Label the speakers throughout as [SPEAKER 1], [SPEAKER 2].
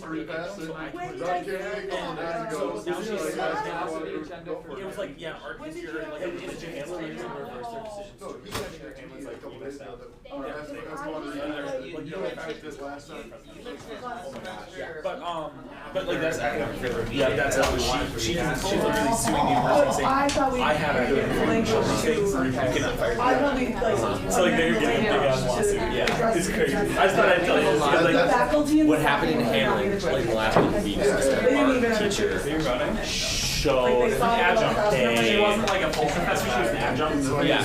[SPEAKER 1] pretty fast.
[SPEAKER 2] So I
[SPEAKER 1] When
[SPEAKER 2] can-
[SPEAKER 1] did I get it?
[SPEAKER 2] And
[SPEAKER 1] So
[SPEAKER 2] now she's
[SPEAKER 1] like,
[SPEAKER 2] it was like, yeah, art history, like, did you handle it or reverse their decisions?
[SPEAKER 1] No, he sent me a tweet a couple days ago that, that's one of the, like, you know, I did this last time.
[SPEAKER 2] But like that's academic failure. Yeah, that's how she's literally suing the university saying, I have academic things, you cannot fire me. So like they're getting a big ass lawsuit. Yeah, it's crazy. I just thought I'd tell you. Like,
[SPEAKER 3] What happened in Hamlin, like the last couple of weeks, is that our teacher showed
[SPEAKER 2] an adjunct. She wasn't like a full professor, she was an adjunct.
[SPEAKER 3] Yeah,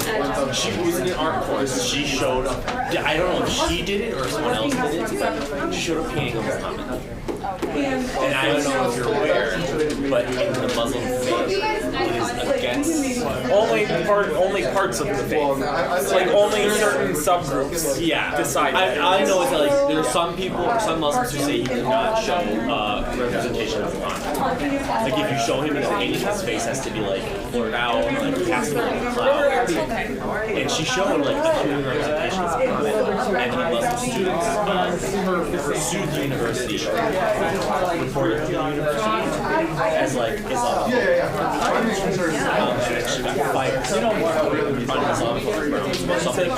[SPEAKER 3] she was in an art course. She showed, I don't know if she did it or someone else did it. She showed a painting of Muhammad. And I don't know if you're aware, but in the Muslim faith, it is against
[SPEAKER 2] only parts of the faith. Like only certain subgroups. Decide.
[SPEAKER 3] I know it's like there are some people or some Muslims who say he cannot show representation of Muhammad. Like if you show him in a painting, his face has to be like blurred out, or like cast in a cloud. And she showed like a human representation of Muhammad, and the Muslim students pursued the university. Reported to the university as like Islam. And she got fired. You know more on Islam grounds, but something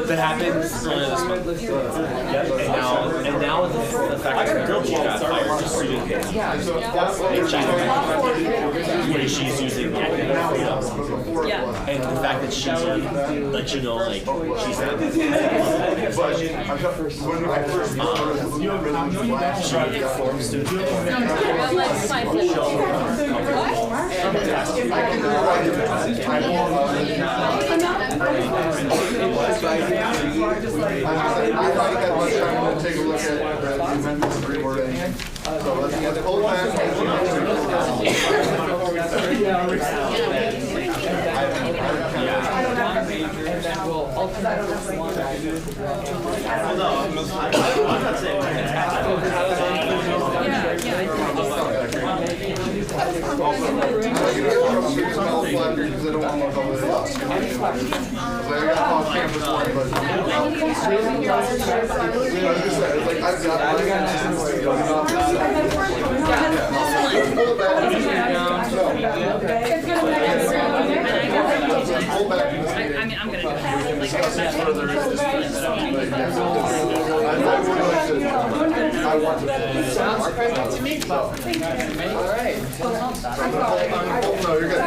[SPEAKER 3] that happened earlier this month. And now the fact that she got fired just in China, where she's using the academic freedom, and the fact that she's like you know like she's not.
[SPEAKER 1] But when I first
[SPEAKER 3] She informed students.
[SPEAKER 1] take a look at the amendments and reword anything. So let's pull back.
[SPEAKER 4] I'm gonna do it.
[SPEAKER 5] Sounds perfect to me. All right.
[SPEAKER 1] No, you're good.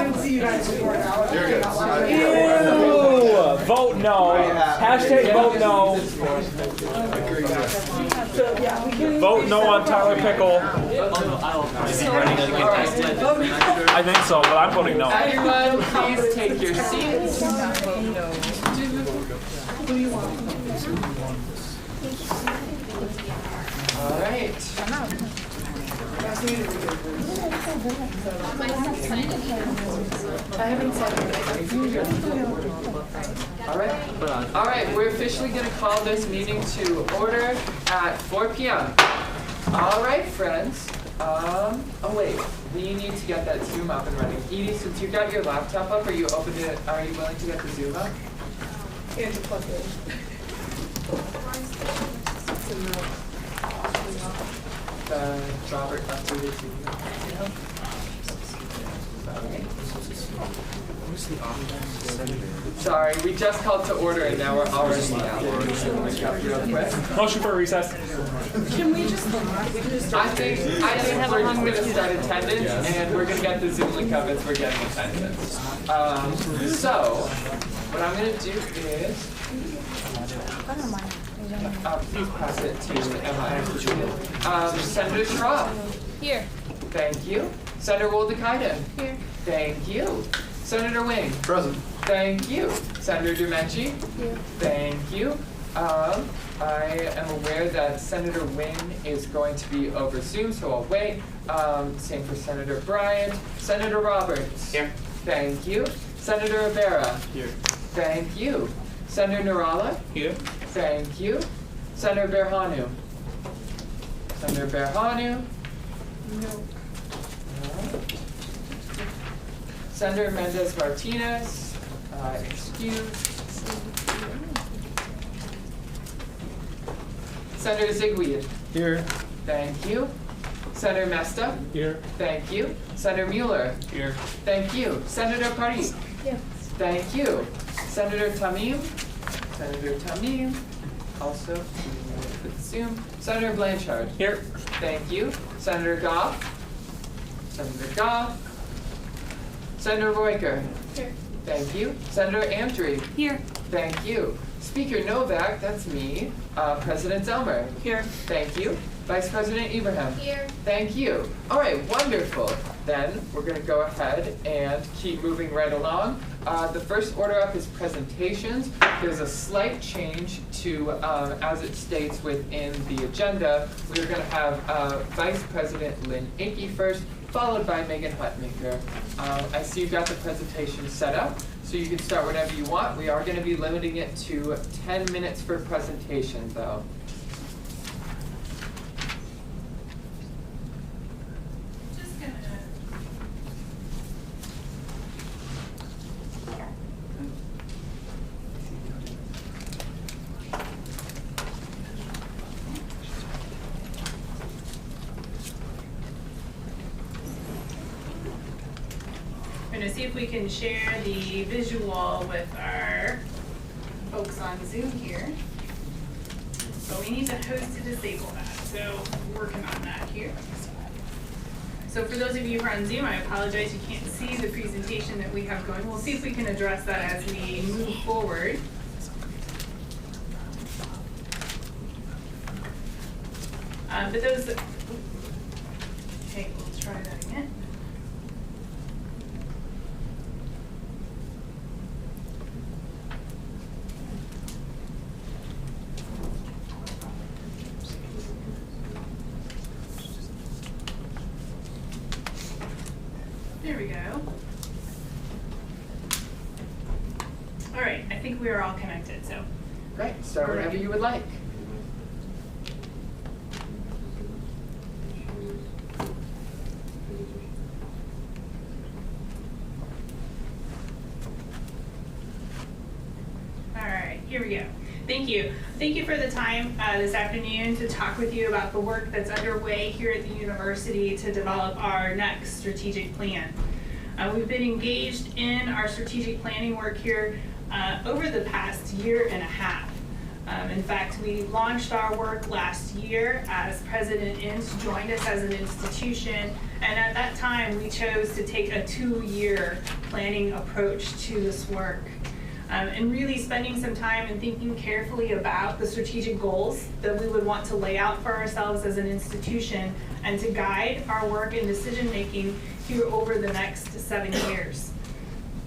[SPEAKER 1] You're good.
[SPEAKER 2] Ew! Vote no. Hashtag vote no. Vote no on Tyler Pickle.
[SPEAKER 3] Is he running uncontested?
[SPEAKER 2] I think so, but I'm voting no.
[SPEAKER 5] Everyone, please take your seats. All right. All right, we're officially going to call this meeting to order at 4 p.m. All right, friends. Oh wait, we need to get that Zoom up and running. Edie, since you've got your laptop up, are you willing to get the Zoom up?
[SPEAKER 6] And to plug in.
[SPEAKER 5] Robert updated Zoom. Sorry, we just called to order and now we're already out.
[SPEAKER 2] Motion for recess.
[SPEAKER 6] Can we just
[SPEAKER 5] I think we're just going to start attendance and we're going to get the Zoom link up as we're getting attendance. So, what I'm going to do is, please pass it to Emma. Senator Schropp.
[SPEAKER 4] Here.
[SPEAKER 5] Thank you. Senator Woldekainen.
[SPEAKER 4] Here.
[SPEAKER 5] Thank you. Senator Wing.
[SPEAKER 1] Present.
[SPEAKER 5] Thank you. Senator Dumenchi.
[SPEAKER 4] Here.
[SPEAKER 5] Thank you. I am aware that Senator Wing is going to be over Zoom, so I'll wait. Same for Senator Bryant. Senator Roberts.
[SPEAKER 3] Here.
[SPEAKER 5] Thank you. Senator Rivera.
[SPEAKER 3] Here.
[SPEAKER 5] Thank you. Senator Narala.
[SPEAKER 3] Here.
[SPEAKER 5] Thank you. Senator Berhanu. Senator Berhanu.
[SPEAKER 6] No.
[SPEAKER 5] Senator Mendez Martinez. Excused. Senator Zigweed.
[SPEAKER 2] Here.
[SPEAKER 5] Thank you. Senator Mesta.
[SPEAKER 2] Here.
[SPEAKER 5] Thank you. Senator Mueller.
[SPEAKER 2] Here.
[SPEAKER 5] Thank you. Senator Parikh.
[SPEAKER 6] Yes.
[SPEAKER 5] Thank you. Senator Tamim. Senator Tamim. Also, with Zoom. Senator Blanchard.
[SPEAKER 2] Here.
[SPEAKER 5] Thank you. Senator Goff. Senator Goff. Senator Royker.
[SPEAKER 6] Here.
[SPEAKER 5] Thank you. Senator Antry.
[SPEAKER 6] Here.
[SPEAKER 5] Thank you. Speaker Novak, that's me. President Zelmer.
[SPEAKER 6] Here.
[SPEAKER 5] Thank you. Vice President Ibrahim.
[SPEAKER 6] Here.
[SPEAKER 5] Thank you. All right, wonderful. Then we're going to go ahead and keep moving right along. The first order up is presentations. There's a slight change to, as it states within the agenda. We're going to have Vice President Lynn Ickey first, followed by Megan Hutmaker. I see you've got the presentation set up, so you can start whenever you want. We are going to be limiting it to 10 minutes for presentation, though.
[SPEAKER 4] We're going to see if we can share the visual with our folks on Zoom here. But we need to host to disable that, so we're working on that here. So for those of you who are on Zoom, I apologize you can't see the presentation that we have going. We'll see if we can address that as we move forward. But those, okay, we'll try that again. There we go. All right, I think we are all connected, so.
[SPEAKER 5] Great, start whenever you would like.
[SPEAKER 4] All right, here we go. Thank you. Thank you for the time this afternoon to talk with you about the work that's underway here at the university to develop our next strategic plan. We've been engaged in our strategic planning work here over the past year and a half. In fact, we launched our work last year as President Ince joined us as an institution, and at that time we chose to take a 2-year planning approach to this work. And really spending some time and thinking carefully about the strategic goals that we would want to lay out for ourselves as an institution and to guide our work and decision making here over the next 7 years.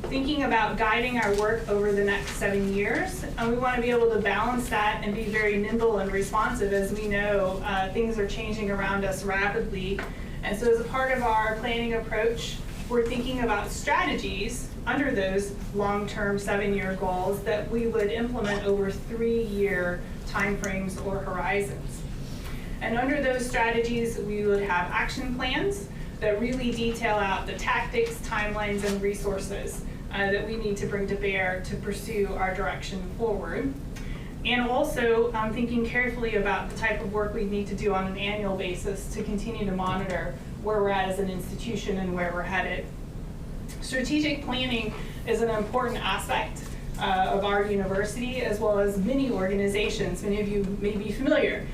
[SPEAKER 4] Thinking about guiding our work over the next 7 years, and we want to be able to balance that and be very nimble and responsive as we know things are changing around us rapidly. And so as a part of our planning approach, we're thinking about strategies under those long-term 7-year goals that we would implement over 3-year timeframes or horizons. And under those strategies, we would have action plans that really detail out the tactics, timelines, and resources that we need to bring to bear to pursue our direction forward. And also thinking carefully about the type of work we need to do on an annual basis to continue to monitor where we're at as an institution and where we're headed. Strategic planning is an important aspect of our university, as well as many organizations. Many of you may be familiar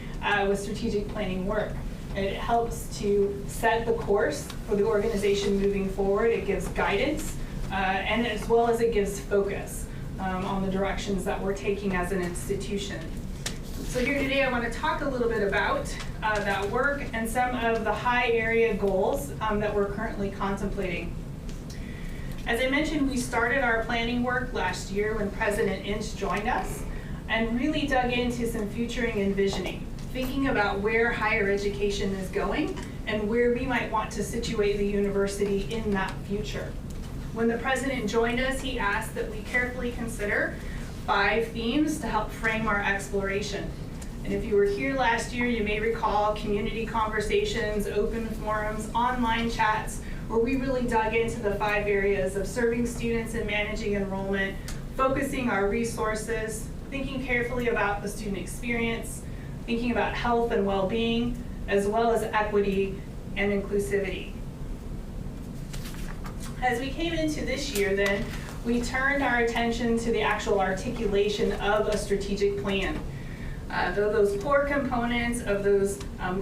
[SPEAKER 4] with strategic planning work. It helps to set the course for the organization moving forward. It gives guidance, and as well as it gives focus on the directions that we're taking as an institution. So here today I want to talk a little bit about that work and some of the high area goals that we're currently contemplating. As I mentioned, we started our planning work last year when President Ince joined us and really dug into some futuring and visioning, thinking about where higher education is going and where we might want to situate the university in that future. When the president joined us, he asked that we carefully consider 5 themes to help frame our exploration. And if you were here last year, you may recall community conversations, open forums, online chats, where we really dug into the 5 areas of serving students and managing enrollment, focusing our resources, thinking carefully about the student experience, thinking about health and well-being, as well as equity and inclusivity. As we came into this year then, we turned our attention to the actual articulation of a strategic plan. Those core components of those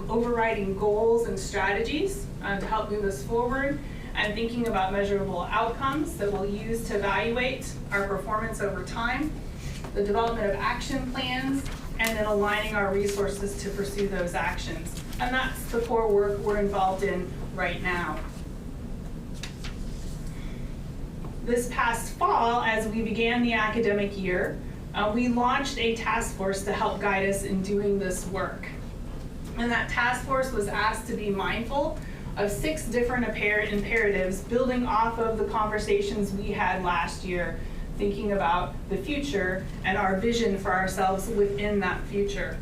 [SPEAKER 4] overriding goals and strategies to help move us forward, and thinking about measurable outcomes that we'll use to evaluate our performance over time, the development of action plans, and then aligning our resources to pursue those actions. And that's the core work we're involved in right now. This past fall, as we began the academic year, we launched a task force to help guide us in doing this work. And that task force was asked to be mindful of 6 different imperatives building off of the conversations we had last year, thinking about the future and our vision for ourselves within that future.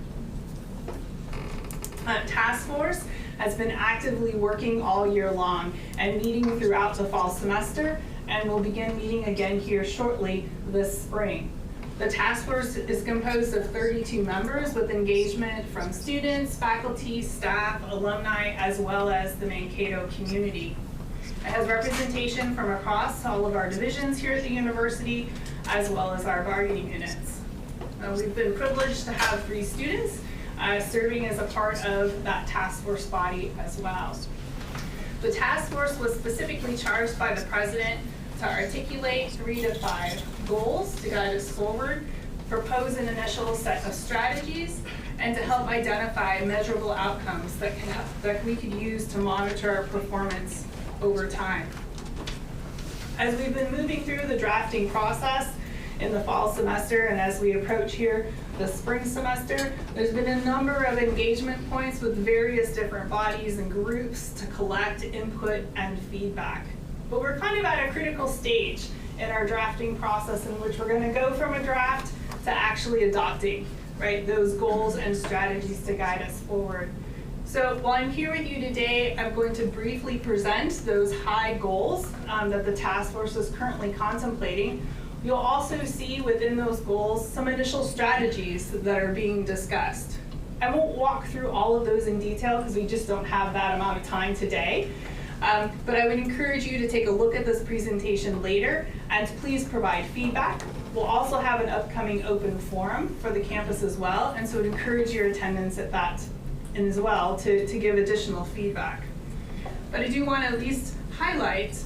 [SPEAKER 4] Task force has been actively working all year long and meeting throughout the fall semester, and will begin meeting again here shortly this spring. The task force is composed of 32 members with engagement from students, faculty, staff, alumni, as well as the Mankato community. It has representation from across all of our divisions here at the university, as well as our bargaining units. We've been privileged to have 3 students serving as a part of that task force body as well. The task force was specifically charged by the president to articulate 3 to 5 goals to guide us forward, propose an initial set of strategies, and to help identify measurable outcomes that we could use to monitor our performance over time. As we've been moving through the drafting process in the fall semester, and as we approach here the spring semester, there's been a number of engagement points with various different bodies and groups to collect input and feedback. But we're kind of at a critical stage in our drafting process in which we're going to go from a draft to actually adopting, right, those goals and strategies to guide us forward. So while I'm here with you today, I'm going to briefly present those high goals that the task force is currently contemplating. You'll also see within those goals some initial strategies that are being discussed. I won't walk through all of those in detail because we just don't have that amount of time today. But I would encourage you to take a look at this presentation later and to please provide feedback. We'll also have an upcoming open forum for the campus as well, and so I would encourage your attendance at that as well to give additional feedback. But I do want to at least highlight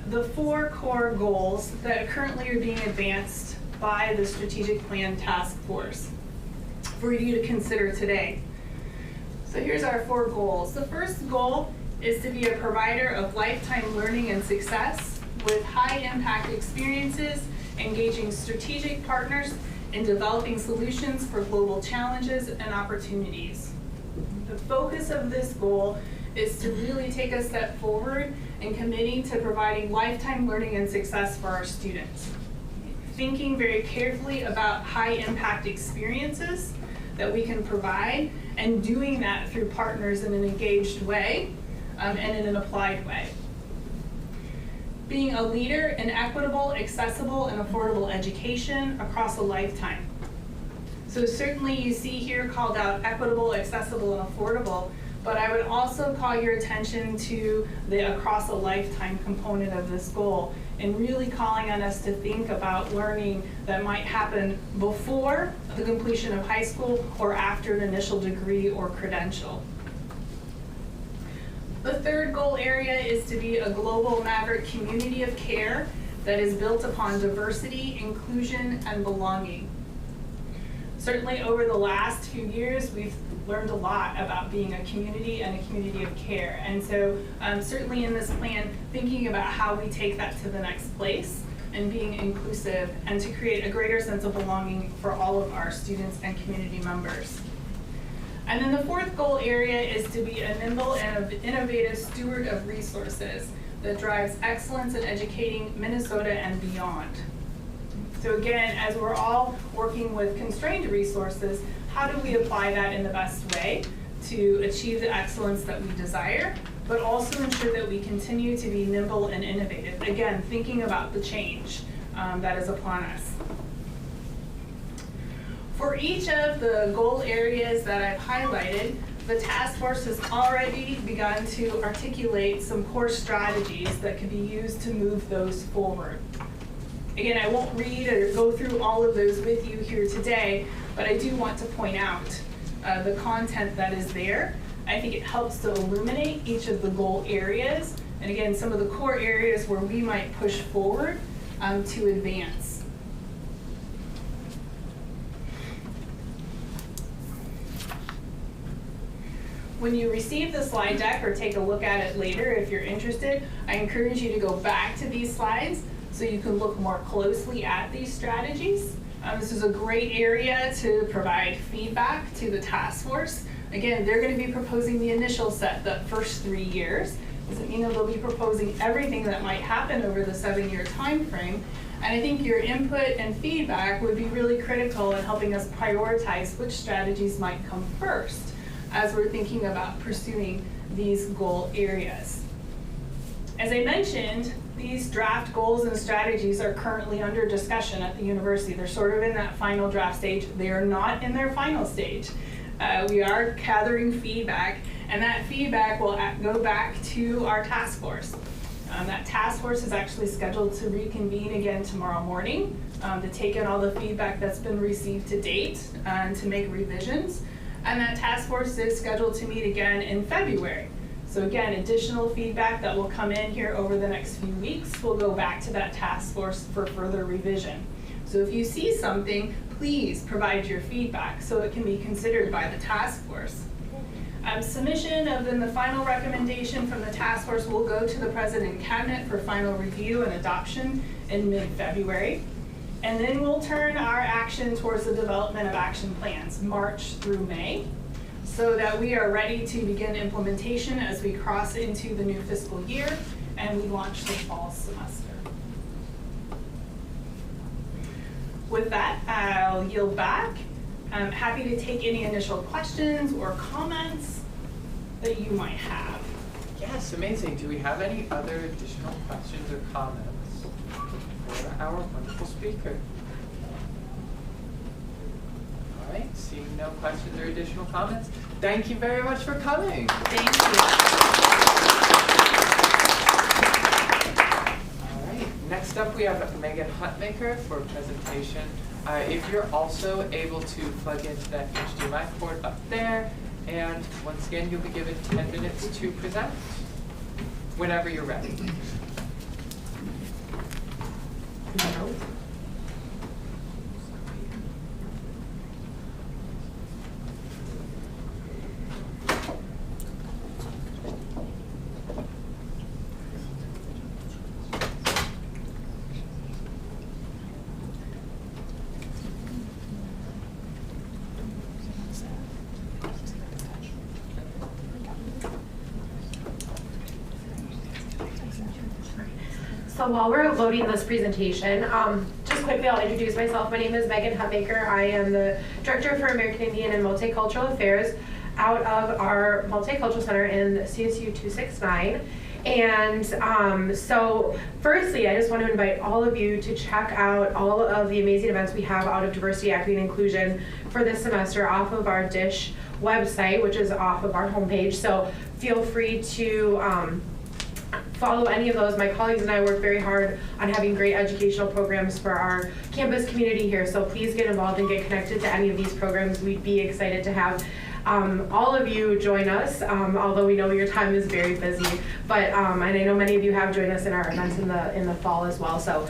[SPEAKER 4] the 4 core goals that currently are being advanced by the Strategic Plan Task Force for you to consider today. So here's our 4 goals. The first goal is to be a provider of lifetime learning and success with high impact experiences, engaging strategic partners in developing solutions for global challenges and opportunities. The focus of this goal is to really take a step forward in committing to providing lifetime learning and success for our students. Thinking very carefully about high impact experiences that we can provide, and doing that through partners in an engaged way and in an applied way. Being a leader in equitable, accessible, and affordable education across a lifetime. So certainly you see here called out equitable, accessible, and affordable, but I would also call your attention to the across a lifetime component of this goal, and really calling on us to think about learning that might happen before the completion of high school or after an initial degree or credential. The third goal area is to be a global maverick community of care that is built upon diversity, inclusion, and belonging. Certainly over the last few years, we've learned a lot about being a community and a community of care. And so certainly in this plan, thinking about how we take that to the next place and being inclusive and to create a greater sense of belonging for all of our students and community members. And then the 4th goal area is to be a nimble and innovative steward of resources that drives excellence in educating Minnesota and beyond. So again, as we're all working with constrained resources, how do we apply that in the best way to achieve the excellence that we desire, but also ensure that we continue to be nimble and innovative, again, thinking about the change that is upon us. For each of the goal areas that I've highlighted, the task force has already begun to articulate some core strategies that can be used to move those forward. Again, I won't read or go through all of those with you here today, but I do want to point out the content that is there. I think it helps to illuminate each of the goal areas, and again, some of the core areas where we might push forward to advance. When you receive the slide deck or take a look at it later if you're interested, I encourage you to go back to these slides so you can look more closely at these strategies. This is a great area to provide feedback to the task force. Again, they're going to be proposing the initial set, the first 3 years. Doesn't mean that they'll be proposing everything that might happen over the 7-year time frame. And I think your input and feedback would be really critical in helping us prioritize which strategies might come first as we're thinking about pursuing these goal areas. As I mentioned, these draft goals and strategies are currently under discussion at the university. They're sort of in that final draft stage. They are not in their final stage. We are gathering feedback, and that feedback will go back to our task force. That task force is actually scheduled to reconvene again tomorrow morning to take in all the feedback that's been received to date and to make revisions. And that task force is scheduled to meet again in February. So again, additional feedback that will come in here over the next few weeks will go back to that task force for further revision. So if you see something, please provide your feedback so it can be considered by the task force. Submission of then the final recommendation from the task force will go to the President and Cabinet for final review and adoption in mid-February. And then we'll turn our action towards the development of action plans, March through May, so that we are ready to begin implementation as we cross into the new fiscal year and we launch the fall semester. With that, I'll yield back. I'm happy to take any initial questions or comments that you might have.
[SPEAKER 5] Yes, amazing. Do we have any other additional questions or comments for our wonderful speaker? All right, seeing no questions or additional comments, thank you very much for coming.
[SPEAKER 4] Thank you.
[SPEAKER 5] All right, next up we have Megan Huntmaker for a presentation. If you're also able to plug into that HDMI port up there, and once again, you'll be given 10 minutes to present whenever you're ready.
[SPEAKER 7] So while we're loading this presentation, just quickly I'll introduce myself. My name is Megan Huntmaker. I am the Director for American Indian and Multicultural Affairs out of our Multicultural Center in CSU 269. And so firstly, I just want to invite all of you to check out all of the amazing events we have out of Diversity, Equity, and Inclusion for this semester off of our DISH website, which is off of our homepage. So feel free to follow any of those. My colleagues and I work very hard on having great educational programs for our campus community here, so please get involved and get connected to any of these programs. We'd be excited to have all of you join us, although we know your time is very busy, but and I know many of you have joined us in our events in the fall as well. So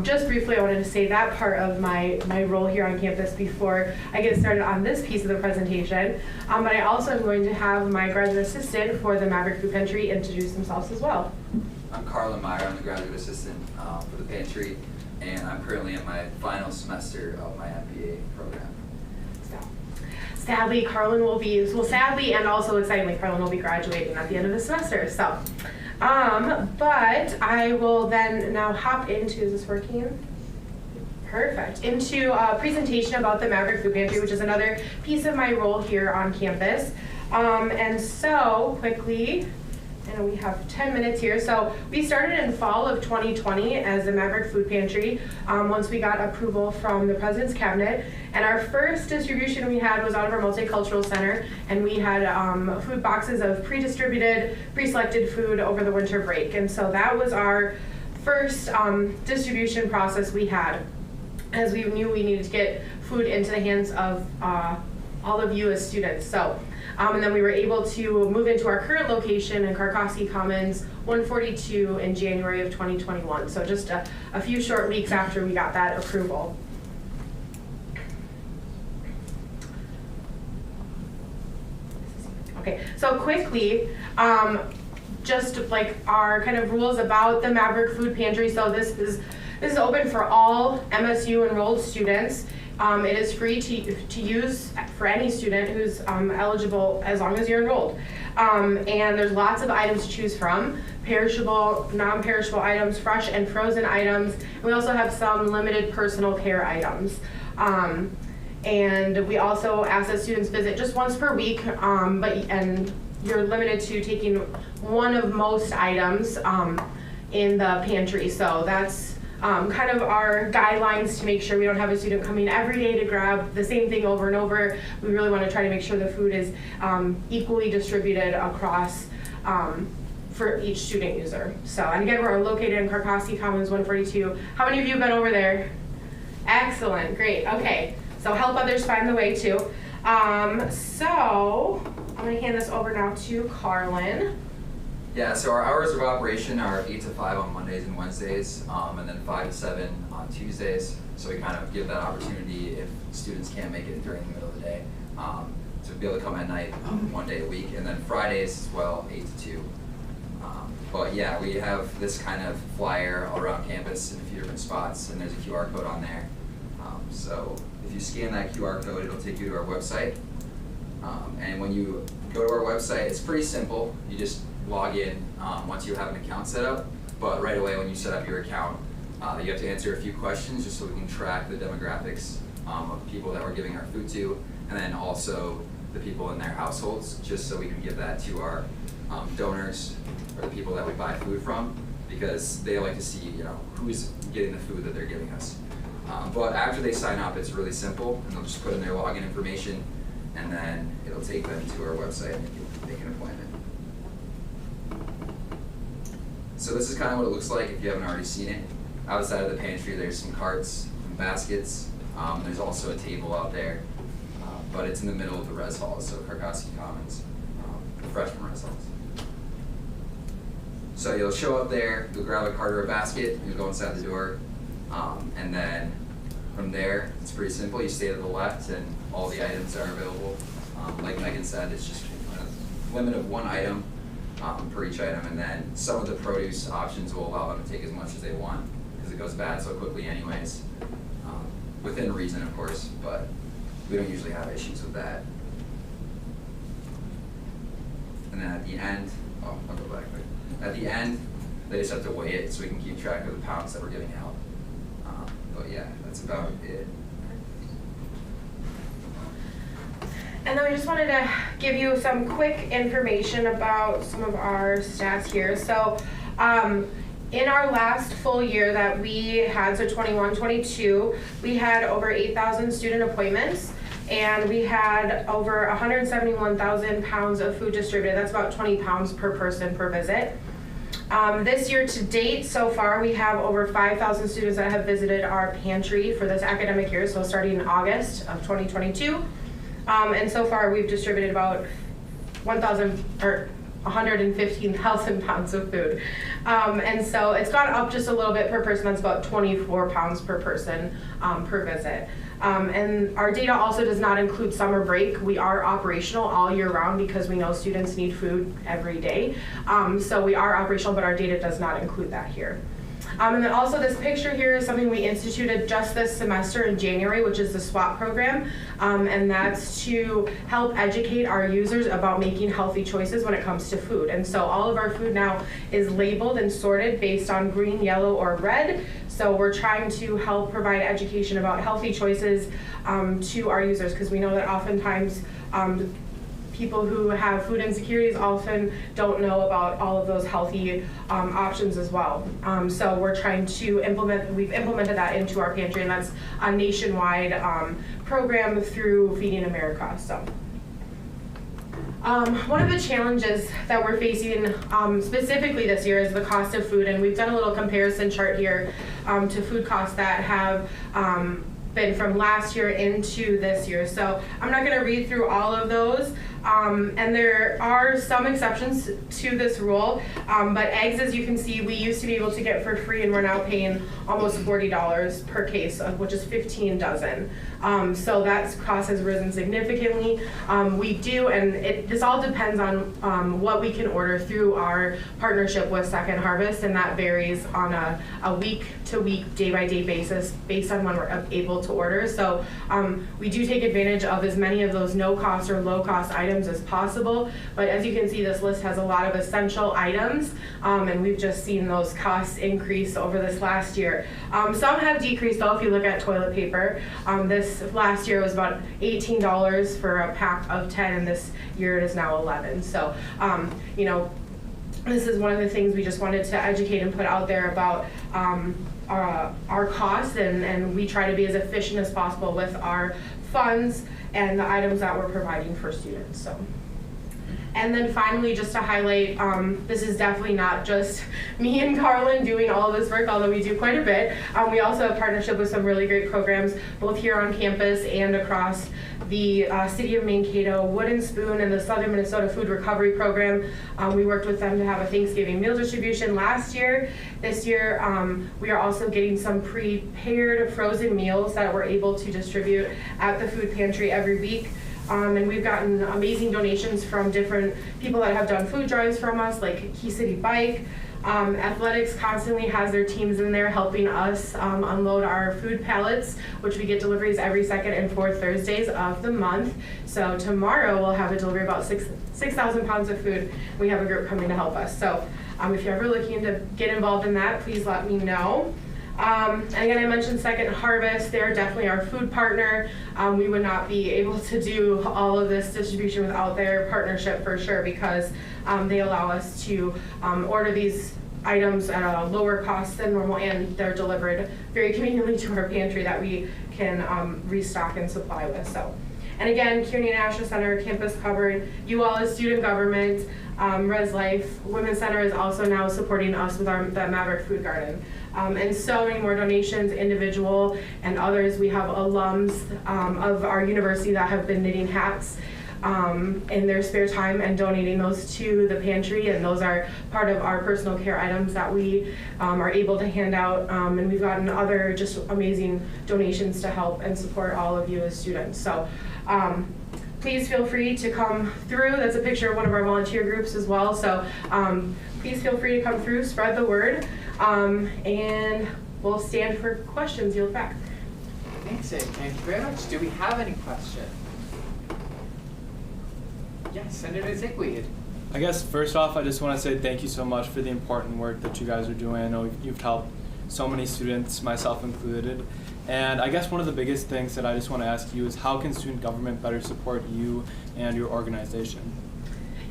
[SPEAKER 7] just briefly, I wanted to say that part of my role here on campus before I get started on this piece of the presentation. But I also am going to have my graduate assistant for the Maverick Food Pantry introduce themselves as well.
[SPEAKER 8] I'm Carlin Meyer. I'm the graduate assistant for the pantry, and I'm currently in my final semester of my MBA program.
[SPEAKER 7] Sadly, Carlin will be, well, sadly and also excitingly, Carlin will be graduating at the end of the semester. So, but I will then now hop into, is this working? Perfect. Into a presentation about the Maverick Food Pantry, which is another piece of my role here on campus. And so, quickly, and we have 10 minutes here. So we started in fall of 2020 as the Maverick Food Pantry once we got approval from the President's Cabinet. And our first distribution we had was out of our Multicultural Center, and we had food boxes of pre-distributed, pre-selected food over the winter break. And so that was our first distribution process we had, as we knew we needed to get food into the hands of all of you as students. So. And then we were able to move into our current location in Karkoski Commons 142 in January of 2021. So just a few short weeks after we got that approval. Okay, so quickly, just like our kind of rules about the Maverick Food Pantry. So this is open for all MSU enrolled students. It is free to use for any student who's eligible as long as you're enrolled. And there's lots of items to choose from: perishable, non-perishable items, fresh and frozen items. And we also have some limited personal care items. And we also ask that students visit just once per week, and you're limited to taking one of most items in the pantry. So that's kind of our guidelines to make sure we don't have a student coming every day to grab the same thing over and over. We really want to try to make sure the food is equally distributed across for each student user. So, and again, we're located in Karkoski Commons 142. How many of you have been over there? Excellent, great, okay. So help others find the way too. So I'm gonna hand this over now to Carlin.
[SPEAKER 8] Yeah, so our hours of operation are 8 to 5 on Mondays and Wednesdays, and then 5 to 7 on Tuesdays. So we kind of give that opportunity if students can't make it during the middle of the day, to be able to come at night one day a week. And then Fridays as well, 8 to 2. But yeah, we have this kind of flyer all around campus in a few different spots, and there's a QR code on there. So if you scan that QR code, it'll take you to our website. And when you go to our website, it's pretty simple. You just log in once you have an account set up, but right away when you set up your account, you have to answer a few questions just so we can track the demographics of people that we're giving our food to, and then also the people in their households, just so we can give that to our donors or the people that we buy food from, because they like to see, who's getting the food that they're giving us. But after they sign up, it's really simple, and they'll just put in their login information, and then it'll take them to our website and you can make an appointment. So this is kind of what it looks like if you haven't already seen it. Outside of the pantry, there's some carts and baskets. There's also a table out there, but it's in the middle of the res hall, so Karkoski Commons, the freshman res halls. So you'll show up there, you'll grab a cart or a basket, you'll go inside the door, and then from there, it's pretty simple. You stay to the left and all the items are available. Like Megan said, it's just a limit of one item per each item, and then some of the produce options will allow them to take as much as they want because it goes bad so quickly anyways. Within reason, of course, but we don't usually have issues with that. And then at the end, I'll go back quick. At the end, they just have to weigh it so we can keep track of the pounds that we're giving out. But yeah, that's about it.
[SPEAKER 7] And then we just wanted to give you some quick information about some of our stats here. So in our last full year that we had, so 21-22, we had over 8,000 student appointments, and we had over 171,000 pounds of food distributed. That's about 20 pounds per person per visit. This year to date, so far, we have over 5,000 students that have visited our pantry for this academic year, so starting in August of 2022. And so far, we've distributed about 115,000 pounds of food. And so it's gone up just a little bit per person. That's about 24 pounds per person per visit. And our data also does not include summer break. We are operational all year round because we know students need food every day. So we are operational, but our data does not include that here. And then also this picture here is something we instituted just this semester in January, which is the SWAP program. And that's to help educate our users about making healthy choices when it comes to food. And so all of our food now is labeled and sorted based on green, yellow, or red. So we're trying to help provide education about healthy choices to our users, because we know that oftentimes people who have food insecurities often don't know about all of those healthy options as well. So we're trying to we've implemented that into our pantry, and that's a nationwide program through Feeding America. So. One of the challenges that we're facing specifically this year is the cost of food, and we've done a little comparison chart here to food costs that have been from last year into this year. So I'm not going to read through all of those, and there are some exceptions to this rule, but eggs, as you can see, we used to be able to get for free, and we're now paying almost $40 per case, which is 15 dozen. So that cost has risen significantly. We do, and this all depends on what we can order through our partnership with Second Harvest, and that varies on a week-to-week, day-by-day basis based on when we're able to order. So we do take advantage of as many of those no-cost or low-cost items as possible, but as you can see, this list has a lot of essential items, and we've just seen those costs increase over this last year. Some have decreased though. If you look at toilet paper, this last year was about $18 for a pack of 10, and this year it is now 11. So, this is one of the things we just wanted to educate and put out there about our costs, and we try to be as efficient as possible with our funds and the items that we're providing for students. So. And then finally, just to highlight, this is definitely not just me and Carlin doing all of this work, although we do quite a bit. We also have partnership with some really great programs, both here on campus and across the City of Mankato, Wooden Spoon, and the Southern Minnesota Food Recovery Program. We worked with them to have a Thanksgiving meal distribution last year. This year, we are also getting some prepared frozen meals that we're able to distribute at the food pantry every week. And we've gotten amazing donations from different people that have done food drives from us, like Key City Bike. Athletics constantly has their teams in there helping us unload our food pallets, which we get deliveries every second and fourth Thursdays of the month. So tomorrow we'll have a delivery of about 6,000 pounds of food. We have a group coming to help us. So if you're ever looking to get involved in that, please let me know. And again, I mentioned Second Harvest. They're definitely our food partner. We would not be able to do all of this distribution without their partnership for sure, because they allow us to order these items at a lower cost than normal, and they're delivered very conveniently to our pantry that we can restock and supply with. So, and again, CUNY National Center, campus covered, you all as student government, Res Life, Women's Center is also now supporting us with the Maverick Food Garden. And so many more donations, individual and others. We have alums of our university that have been knitting hats in their spare time and donating those to the pantry, and those are part of our personal care items that we are able to hand out, and we've gotten other just amazing donations to help and support all of you as students. So please feel free to come through. That's a picture of one of our volunteer groups as well, so please feel free to come through, spread the word, and we'll stand for questions. Yield back.
[SPEAKER 5] Amazing, thank you very much. Do we have any questions? Yes, Senator Zickweed.
[SPEAKER 9] I guess first off, I just want to say thank you so much for the important work that you guys are doing. I know you've helped so many students, myself included. And I guess one of the biggest things that I just want to ask you is, how can student government better support you and your organization?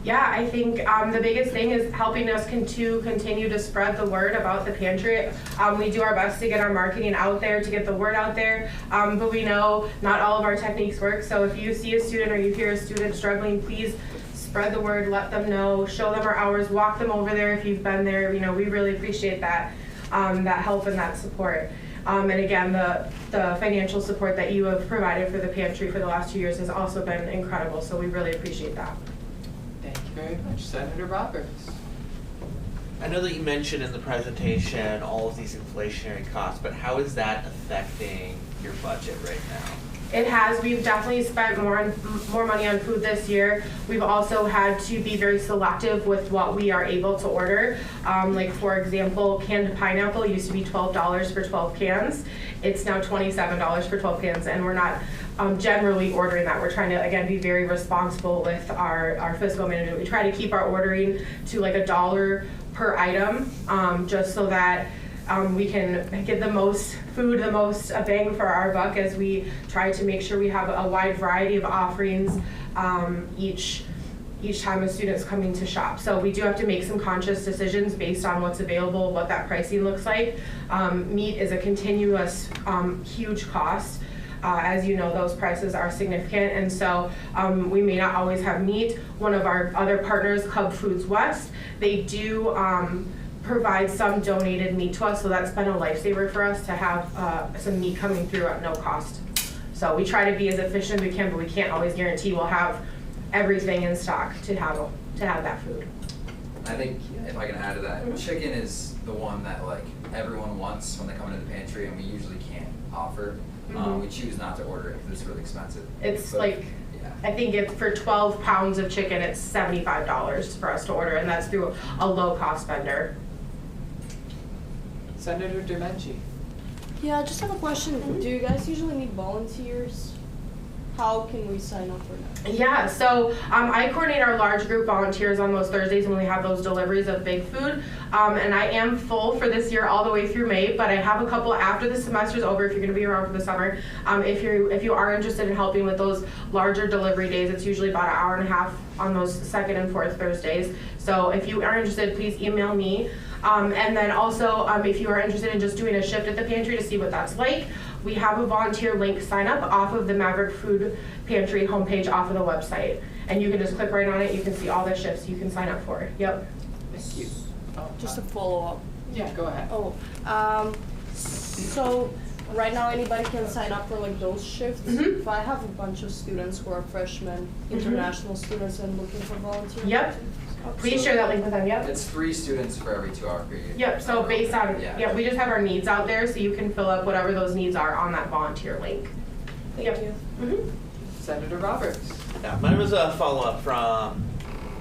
[SPEAKER 7] Yeah, I think the biggest thing is helping us continue to spread the word about the pantry. We do our best to get our marketing out there, to get the word out there, but we know not all of our techniques work. So if you see a student or you hear a student struggling, please spread the word, let them know, show them our hours, walk them over there if you've been there. You know, we really appreciate that, that help and that support. And again, the financial support that you have provided for the pantry for the last 2 years has also been incredible, so we really appreciate that.
[SPEAKER 5] Thank you very much. Senator Roberts.
[SPEAKER 10] I know that you mentioned in the presentation all of these inflationary costs, but how is that affecting your budget right now?
[SPEAKER 7] It has. We've definitely spent more money on food this year. We've also had to be very selective with what we are able to order. Like for example, canned pineapple used to be $12 for 12 cans. It's now $27 for 12 cans, and we're not generally ordering that. We're trying to, again, be very responsible with our fiscal management. We try to keep our ordering to like $1 per item, just so that we can get the most food, the most bang for our buck, as we try to make sure we have a wide variety of offerings each each time a student's coming to shop. So we do have to make some conscious decisions based on what's available, what that pricing looks like. Meat is a continuous huge cost. As you know, those prices are significant, and so we may not always have meat. One of our other partners, Cub Foods West, they do provide some donated meat to us, so that's been a lifesaver for us to have some meat coming through at no cost. So we try to be as efficient as we can, but we can't always guarantee we'll have everything in stock to have that food.
[SPEAKER 8] I think if I can add to that, chicken is the one that like everyone wants when they come into the pantry, and we usually can't offer. We choose not to order it because it's really expensive.
[SPEAKER 7] It's
[SPEAKER 8] but,
[SPEAKER 7] like,
[SPEAKER 8] yeah.
[SPEAKER 7] I think for 12 pounds of chicken, it's $75 for us to order, and that's through a low-cost vendor.
[SPEAKER 5] Senator DiMenci.
[SPEAKER 6] Yeah, I just have a question. Do you guys usually need volunteers? How can we sign up for that?
[SPEAKER 7] Yeah, so I coordinate our large group volunteers on those Thursdays when we have those deliveries of big food. And I am full for this year all the way through May, but I have a couple after the semester's over if you're gonna be around for the summer. If you are interested in helping with those larger delivery days, it's usually about an hour and a half on those second and fourth Thursdays. So if you are interested, please email me. And then also, if you are interested in just doing a shift at the pantry to see what that's like, we have a volunteer link sign up off of the Maverick Food Pantry homepage off of the website. And you can just click right on it, you can see all the shifts you can sign up for. Yep.
[SPEAKER 5] Thank you.
[SPEAKER 6] Just a follow-up.
[SPEAKER 5] Yeah, go ahead.
[SPEAKER 6] So right now anybody can sign up for like those shifts.
[SPEAKER 7] Mhm.
[SPEAKER 6] If I have a bunch of students who are freshmen, international students, and looking for volunteers.
[SPEAKER 7] Yep. Please share that link with them, yep.
[SPEAKER 8] It's 3 students for every 2-hour period.
[SPEAKER 7] Yep, so based on,
[SPEAKER 8] Yeah.
[SPEAKER 7] we just have our needs out there, so you can fill up whatever those needs are on that volunteer link.
[SPEAKER 6] Thank
[SPEAKER 7] Yep.
[SPEAKER 6] you.
[SPEAKER 7] Mhm.
[SPEAKER 5] Senator Roberts.
[SPEAKER 10] Yeah, mine was a follow-up from,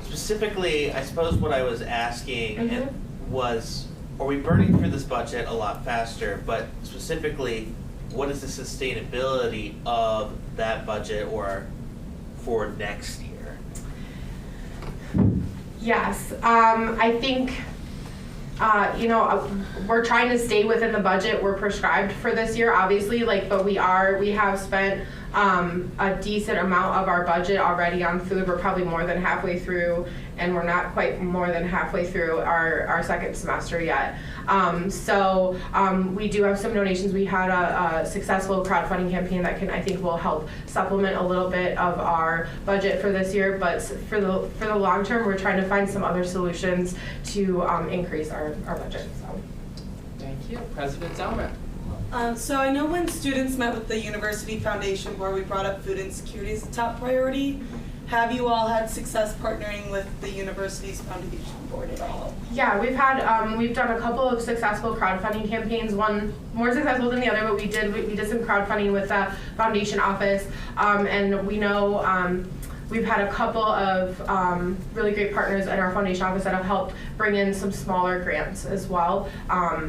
[SPEAKER 10] specifically, I suppose what I was asking was, are we burning through this budget a lot faster, but specifically, what is the sustainability of that budget or for next year?
[SPEAKER 7] Yes, I think, we're trying to stay within the budget we're prescribed for this year, obviously, but we have spent a decent amount of our budget already on food. We're probably more than halfway through, and we're not quite more than halfway through our second semester yet. We do have some donations. We had a successful crowdfunding campaign that I think will help supplement a little bit of our budget for this year, but for the long term, we're trying to find some other solutions to increase our budget. So.
[SPEAKER 5] Thank you. President Zelmer.
[SPEAKER 11] So I know when students met with the University Foundation Board, we brought up food insecurity as a top priority. Have you all had success partnering with the university's foundation board at all?
[SPEAKER 7] Yeah, we've done a couple of successful crowdfunding campaigns. One more successful than the other, but we did some crowdfunding with the foundation office, and we know we've had a couple of really great partners at our foundation office that have helped bring in some smaller grants as well.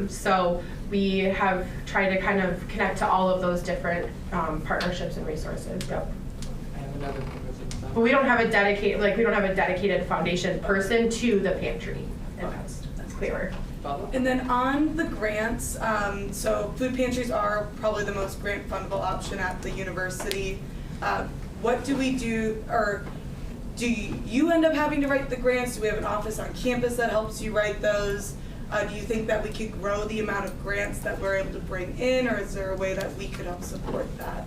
[SPEAKER 7] So we have tried to kind of connect to all of those different partnerships and resources. Yep.
[SPEAKER 5] I have another proposal.
[SPEAKER 7] But we don't have a dedicated foundation person to the pantry. And that's clearer.
[SPEAKER 11] And then on the grants, so food pantries are probably the most grant fundable option at the university. What do we do, or do you end up having to write the grants? Do we have an office on campus that helps you write those? Do you think that we could grow the amount of grants that we're able to bring in, or is there a way that we could help support that?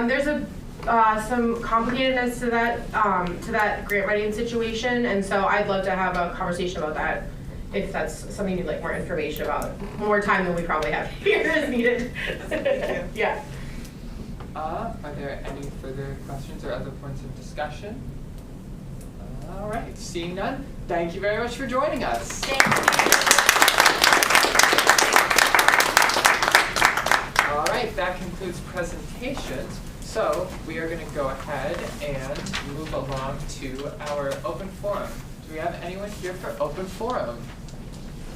[SPEAKER 7] There's some complicatedness to that grant writing situation, and so I'd love to have a conversation about that if that's something you'd like more information about. More time than we probably have here is needed.
[SPEAKER 11] Thank you.
[SPEAKER 7] Yeah.
[SPEAKER 5] Are there any further questions or other points of discussion? All right, seeing none, thank you very much for joining us.
[SPEAKER 7] Thank you.
[SPEAKER 5] All right, that concludes presentations. So we are going to go ahead and move along to our open forum. Do we have anyone here for open forum?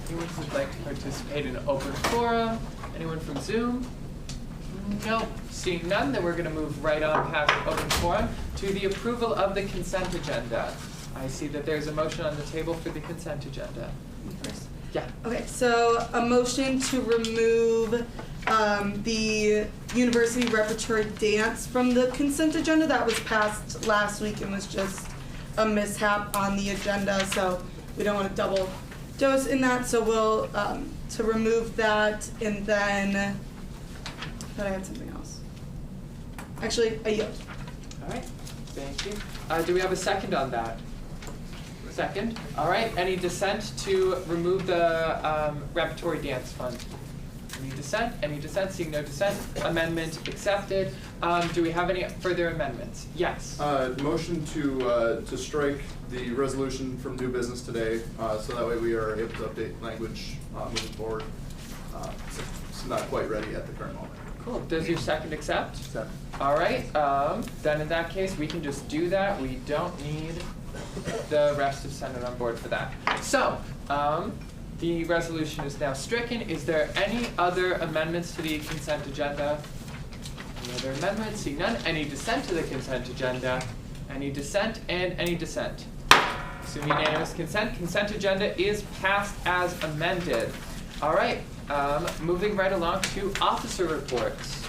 [SPEAKER 5] Anyone who'd like to participate in open forum? Anyone from Zoom? No. Seeing none, then we're going to move right on past open forum to the approval of the consent agenda. I see that there's a motion on the table for the consent agenda. Yeah.
[SPEAKER 11] Okay, so a motion to remove the university repertory dance from the consent agenda that was passed last week and was just a mishap on the agenda, so we don't want to double dose in that, so we'll, to remove that, and then, I thought I had something else. Actually, I yield.
[SPEAKER 5] All right, thank you. Do we have a second on that? Second. All right, any dissent to remove the repertory dance fund? Any dissent? Any dissent? Seeing no dissent, amendment accepted. Do we have any further amendments? Yes.
[SPEAKER 1] Motion to strike the resolution from new business today, so that way we are able to update language moving forward. It's not quite ready at the current moment.
[SPEAKER 5] Cool. Does your second accept?
[SPEAKER 1] Accept.
[SPEAKER 5] All right. Then in that case, we can just do that. We don't need the rest of Senate on board for that. So, the resolution is now stricken. Is there any other amendments to the consent agenda? Any other amendments? Seeing none. Any dissent to the consent agenda? Any dissent and any dissent? Assuming unanimous consent, consent agenda is passed as amended. All right. Moving right along to officer reports.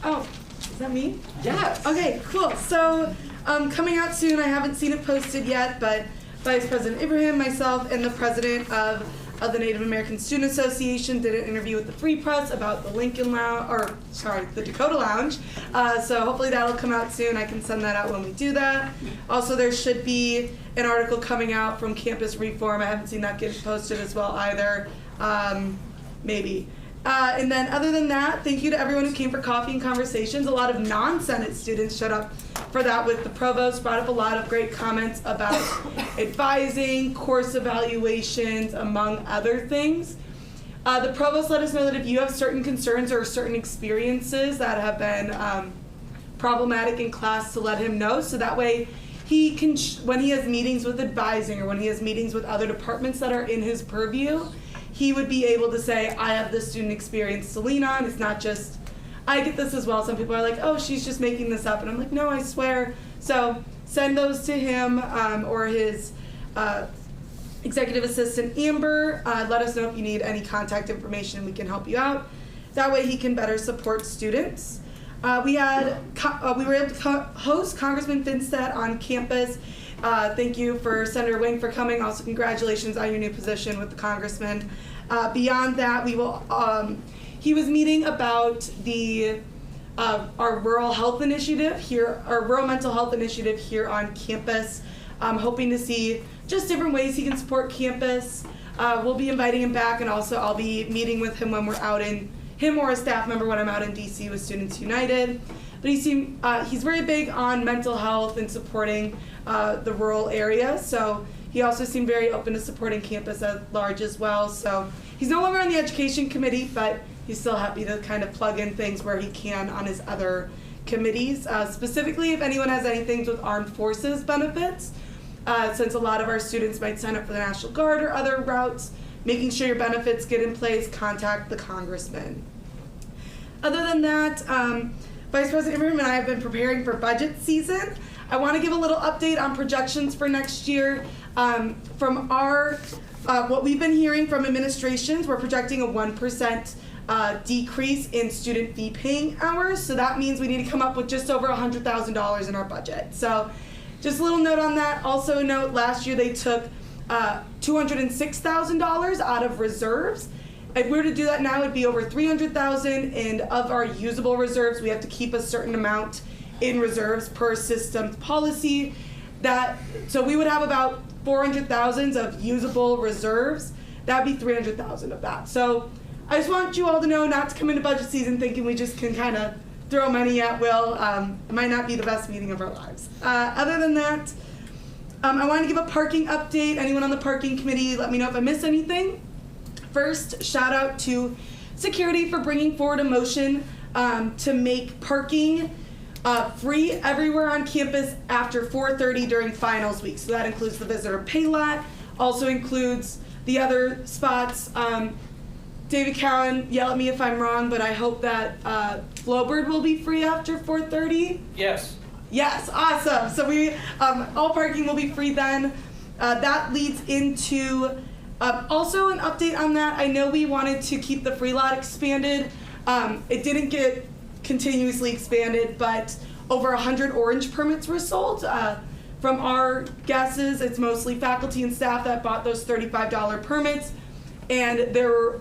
[SPEAKER 11] Oh, is that me?
[SPEAKER 5] Yes.
[SPEAKER 11] Okay, cool. So, coming out soon, I haven't seen it posted yet, but Vice President Ibrahim, myself, and the president of the Native American Student Association did an interview with the Free Press about the the Dakota Lounge. So hopefully that'll come out soon. I can send that out when we do that. Also, there should be an article coming out from Campus Reform. I haven't seen that get posted as well either. Maybe. And then other than that, thank you to everyone who came for coffee and conversations. A lot of non-Senate students showed up for that with the provost, brought up a lot of great comments about advising, course evaluations, among other things. The provost let us know that if you have certain concerns or certain experiences that have been problematic in class, to let him know, so that way he can, when he has meetings with advising or when he has meetings with other departments that are in his purview, he would be able to say, I have this student experience to lean on. It's not just, I get this as well. Some people are like, oh, she's just making this up. And I'm like, no, I swear. So send those to him or his executive assistant, Amber. Let us know if you need any contact information. We can help you out. That way he can better support students. We were able to host Congressman Finstead on campus. Thank you for Senator Wing for coming. Also, congratulations on your new position with the congressman. Beyond that, we will. He was meeting about the our rural health initiative here, our rural mental health initiative here on campus. Hoping to see just different ways he can support campus. We'll be inviting him back, and also I'll be meeting with him when we're out in him or a staff member when I'm out in DC with Students United. But he's very big on mental health and supporting the rural area. So he also seemed very open to supporting campus at large as well. So he's no longer on the education committee, but he's still happy to kind of plug in things where he can on his other committees. Specifically, if anyone has anything with armed forces benefits, since a lot of our students might sign up for the National Guard or other routes, making sure your benefits get in place, contact the congressman. Other than that, Vice President Ibrahim and I have been preparing for budget season. I want to give a little update on projections for next year. From what we've been hearing from administrations, we're projecting a 1% decrease in student fee paying hours. So that means we need to come up with just over $100,000 in our budget. So just a little note on that. Also note, last year they took $206,000 out of reserves. If we were to do that now, it'd be over $300,000, and of our usable reserves, we have to keep a certain amount in reserves per system policy. So we would have about $400,000 of usable reserves. That'd be $300,000 of that. So I just want you all to know not to come into budget season thinking we just can kind of throw money at will. It might not be the best meeting of our lives. Other than that, I want to give a parking update. Anyone on the parking committee, let me know if I missed anything. First, shout out to security for bringing forward a motion to make parking free everywhere on campus after 4:30 during finals week. So that includes the visitor pay lot, also includes the other spots. David Cowan, yell at me if I'm wrong, but I hope that Flowbird will be free after 4:30.
[SPEAKER 10] Yes.
[SPEAKER 11] Yes, awesome. So we all parking will be free then. That leads into also an update on that. I know we wanted to keep the free lot expanded. It didn't get continuously expanded, but over 100 orange permits were sold. From our guesses, it's mostly faculty and staff that bought those $35 permits, and there were,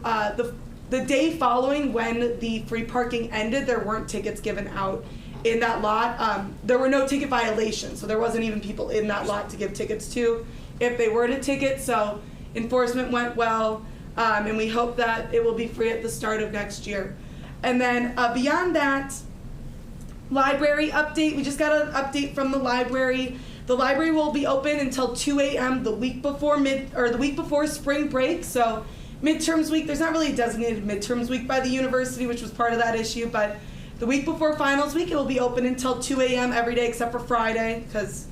[SPEAKER 11] the day following when the free parking ended, there weren't tickets given out in that lot. There were no ticket violations, so there wasn't even people in that lot to give tickets to if they were to ticket, so enforcement went well, and we hope that it will be free at the start of next year. And then beyond that, library update, we just got an update from the library. The library will be open until 2 a.m. the week before spring break, so midterms week, there's not really a designated midterms week by the university, which was part of that issue, but the week before finals week, it will be open until 2 a.m. every day except for Friday, because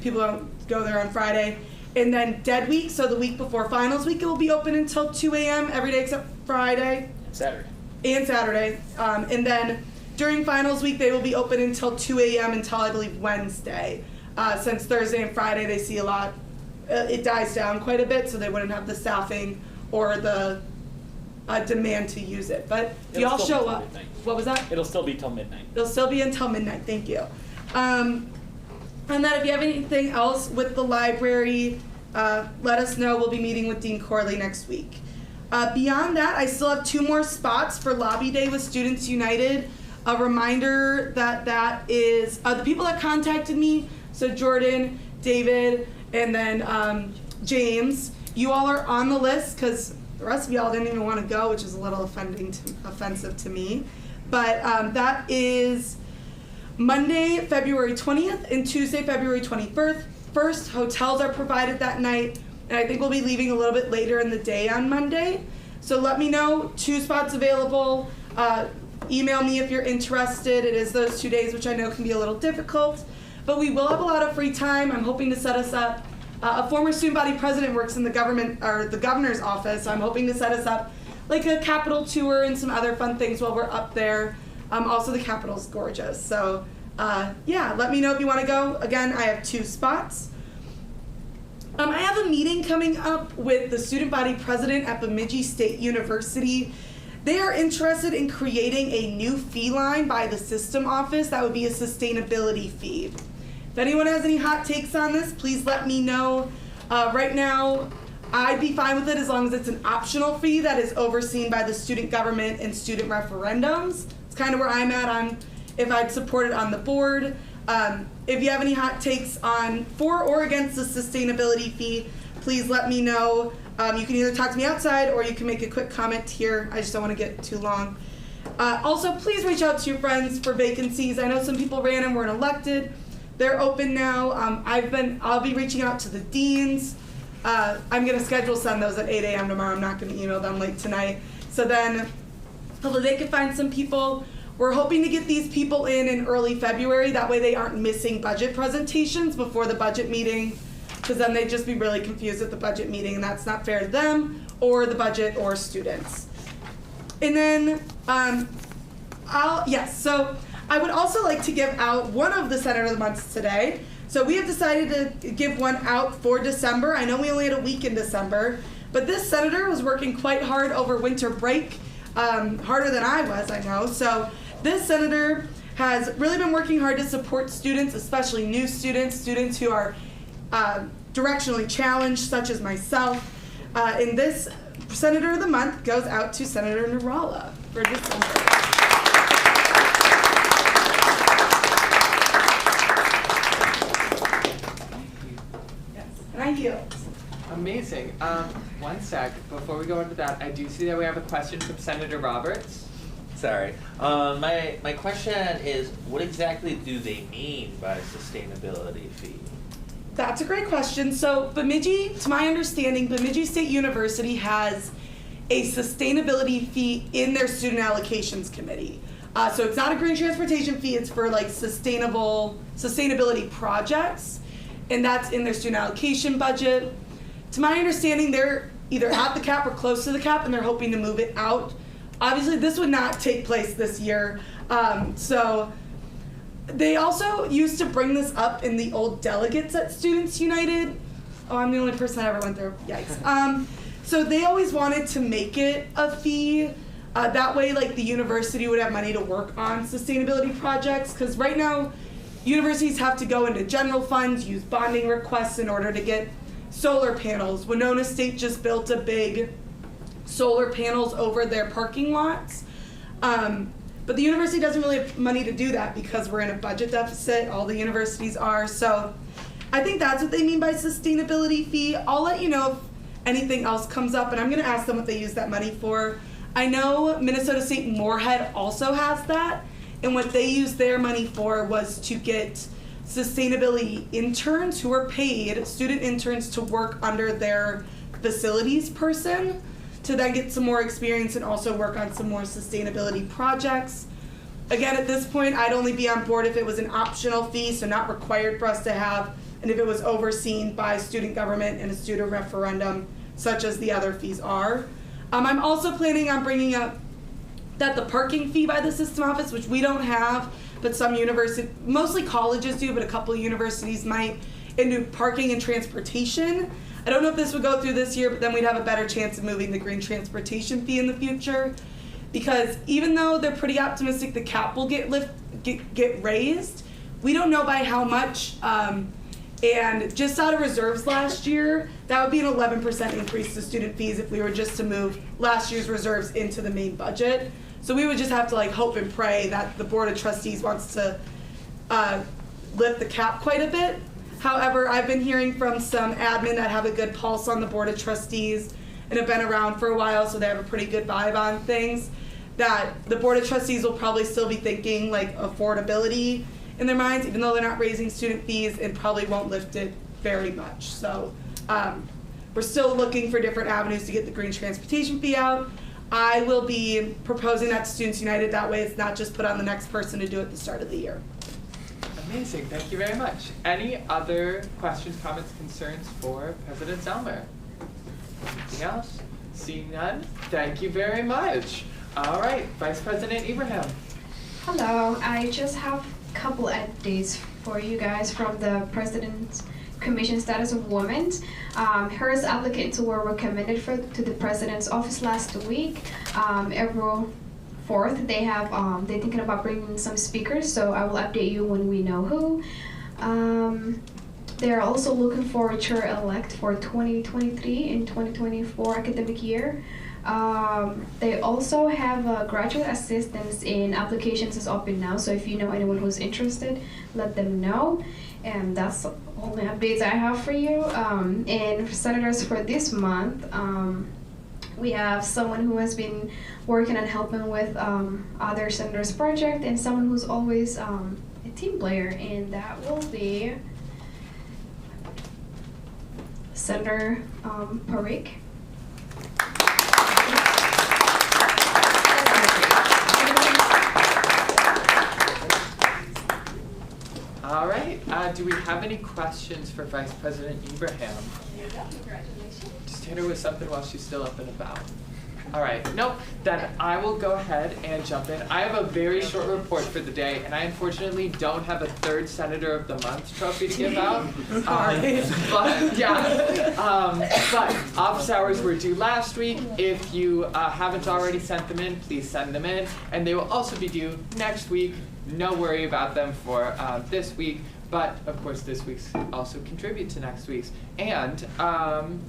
[SPEAKER 11] people don't go there on Friday. And then dead week, so the week before finals week, it will be open until 2 a.m. every day except Friday.
[SPEAKER 2] Saturday.
[SPEAKER 11] And Saturday. And then during finals week, they will be open until 2 a.m. until, I believe, Wednesday. Since Thursday and Friday, they see a lot, it dies down quite a bit, so they wouldn't have the staffing or the demand to use it. But if y'all show up, what was that?
[SPEAKER 2] It'll still be till midnight.
[SPEAKER 11] It'll still be until midnight, thank you. And then if you have anything else with the library, let us know. We'll be meeting with Dean Corley next week. Beyond that, I still have 2 more spots for Lobby Day with Students United. A reminder that that is, the people that contacted me, so Jordan, David, and then James, you all are on the list because the rest of y'all didn't even want to go, which is a little offensive to me. But that is Monday, February 20th and Tuesday, February 21st. Hotels are provided that night, and I think we'll be leaving a little bit later in the day on Monday. So let me know, 2 spots available. Email me if you're interested. It is those 2 days, which I know can be a little difficult, but we will have a lot of free time. I'm hoping to set us up. A former student body president works in the governor's office, so I'm hoping to set us up like a Capitol tour and some other fun things while we're up there. Also, the Capitol's gorgeous, so yeah, let me know if you want to go. Again, I have 2 spots. I have a meeting coming up with the student body president at Bemidji State University. They are interested in creating a new fee line by the system office that would be a sustainability fee. If anyone has any hot takes on this, please let me know. Right now, I'd be fine with it as long as it's an optional fee that is overseen by the student government and student referendums. It's kind of where I'm at if I'd support it on the board. If you have any hot takes on for or against the sustainability fee, please let me know. You can either talk to me outside or you can make a quick comment here. I just don't want to get too long. Also, please reach out to your friends for vacancies. I know some people ran and weren't elected. They're open now. I'll be reaching out to the deans. I'm going to send those at 8 a.m. tomorrow. I'm not going to email them late tonight. So then hopefully they can find some people. We're hoping to get these people in early February. That way they aren't missing budget presentations before the budget meeting, because then they'd just be really confused at the budget meeting, and that's not fair to them or the budget or students. And then, so I would also like to give out one of the Senator of the Months today. So we have decided to give one out for December. I know we only had a week in December, but this senator was working quite hard over winter break, harder than I was, I know. So this senator has really been working hard to support students, especially new students, students who are directionally challenged, such as myself. And this Senator of the Month goes out to Senator Narala for December. Yes, and I yield.
[SPEAKER 5] Amazing. One sec. Before we go into that, I do see that we have a question from Senator Roberts.
[SPEAKER 10] Sorry. My question is, what exactly do they mean by sustainability fee?
[SPEAKER 11] That's a great question. So Bemidji, to my understanding, Bemidji State University has a sustainability fee in their student allocations committee. So it's not a green transportation fee, it's for like sustainability projects, and that's in their student allocation budget. To my understanding, they're either at the cap or close to the cap, and they're hoping to move it out. Obviously, this would not take place this year. So they also used to bring this up in the old delegates at Students United. Oh, I'm the only person that ever went there. Yikes. So they always wanted to make it a fee. That way, like, the university would have money to work on sustainability projects. Because right now, universities have to go into general funds, use bonding requests in order to get solar panels. Winona State just built a big solar panels over their parking lots. But the university doesn't really have money to do that because we're in a budget deficit. All the universities are. So I think that's what they mean by sustainability fee. I'll let you know if anything else comes up, and I'm going to ask them what they use that money for. I know Minnesota State Moorhead also has that, and what they used their money for was to get sustainability interns who are paid, student interns, to work under their facilities person, to then get some more experience and also work on some more sustainability projects. Again, at this point, I'd only be on board if it was an optional fee, so not required for us to have, and if it was overseen by student government and a student referendum, such as the other fees are. I'm also planning on bringing up that the parking fee by the system office, which we don't have, but some universities, mostly colleges do, but a couple of universities might, into parking and transportation. I don't know if this would go through this year, but then we'd have a better chance of moving the green transportation fee in the future. Because even though they're pretty optimistic the cap will get raised, we don't know by how much. And just out of reserves last year, that would be an 11% increase to student fees if we were just to move last year's reserves into the main budget. So we would just have to like hope and pray that the Board of Trustees wants to lift the cap quite a bit. However, I've been hearing from some admin that have a good pulse on the Board of Trustees and have been around for a while, so they have a pretty good vibe on things, that the Board of Trustees will probably still be thinking like affordability in their minds, even though they're not raising student fees, and probably won't lift it very much. So we're still looking for different avenues to get the green transportation fee out. I will be proposing that to Students United. That way it's not just put on the next person to do it at the start of the year.
[SPEAKER 5] Amazing, thank you very much. Any other questions, comments, concerns for President Zellmer? Anything else? Seeing none, thank you very much. All right, Vice President Ibrahim.
[SPEAKER 12] Hello, I just have a couple updates for you guys from the President's Commission Status of Women. Her applicants were recommended to the President's office last week, April 4th. They're thinking about bringing some speakers, so I will update you when we know who. They're also looking for a chair-elect for 2023 and 2024 academic year. They also have graduate assistants in applications is open now, so if you know anyone who's interested, let them know. And that's all the updates I have for you. And for senators for this month, we have someone who has been working and helping with other senators' project, and someone who's always a team player, and that will be Senator Parikh.
[SPEAKER 5] All right, do we have any questions for Vice President Ibrahim?
[SPEAKER 6] Congratulations.
[SPEAKER 5] Just hit her with something while she's still up and about. All right, nope, then I will go ahead and jump in. I have a very short report for the day, and I unfortunately don't have a third Senator of the Month trophy to give out. But office hours were due last week. If you haven't already sent them in, please send them in. And they will also be due next week. No worry about them for this week. But of course, this week's also contribute to next week's. And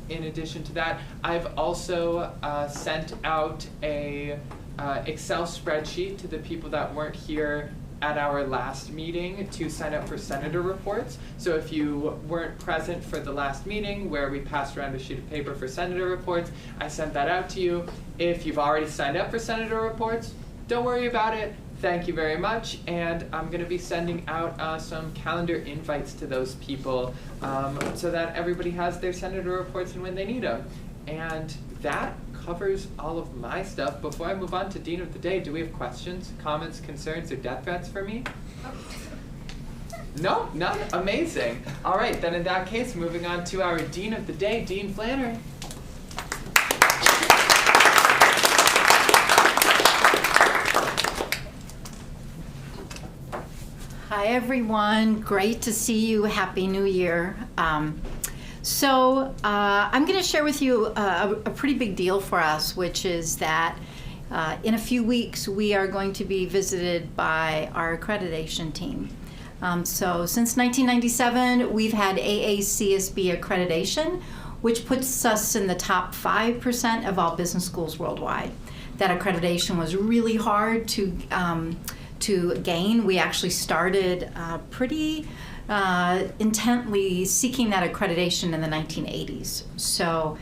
[SPEAKER 5] in addition to that, I've also sent out a Excel spreadsheet to the people that weren't here at our last meeting to sign up for senator reports. So if you weren't present for the last meeting where we passed around a sheet of paper for senator reports, I sent that out to you. If you've already signed up for senator reports, don't worry about it. Thank you very much, and I'm going to be sending out some calendar invites to those people so that everybody has their senator reports and when they need them. And that covers all of my stuff. Before I move on to Dean of the Day, do we have questions, comments, concerns, or death threats for me? No? None? Amazing. All right, then in that case, moving on to our Dean of the Day, Dean Flannery.
[SPEAKER 13] Hi everyone, great to see you. Happy New Year. So I'm going to share with you a pretty big deal for us, which is that in a few weeks we are going to be visited by our accreditation team. So since 1997, we've had AACSB accreditation, which puts us in the top 5% of all business schools worldwide. That accreditation was really hard to gain. We actually started pretty intently seeking that accreditation in the 1980s. So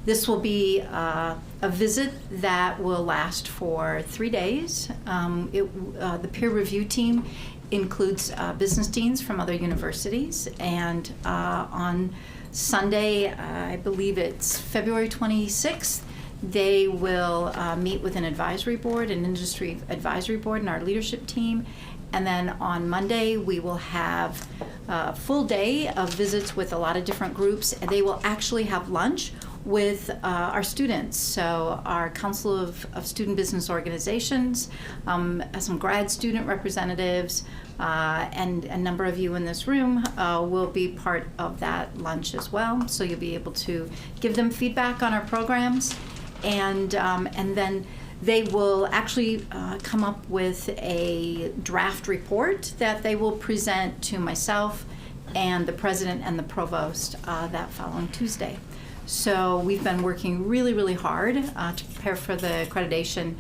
[SPEAKER 13] this will be a visit that will last for 3 days. The peer review team includes business deans from other universities, and on Sunday, I believe it's February 26th, they will meet with an advisory board, an industry advisory board, and our leadership team. And then on Monday, we will have a full day of visits with a lot of different groups. And they will actually have lunch with our students. So our Council of Student Business Organizations, some grad student representatives, and a number of you in this room will be part of that lunch as well. So you'll be able to give them feedback on our programs. And then they will actually come up with a draft report that they will present to myself and the president and the provost that following Tuesday. So we've been working really, really hard to prepare for the accreditation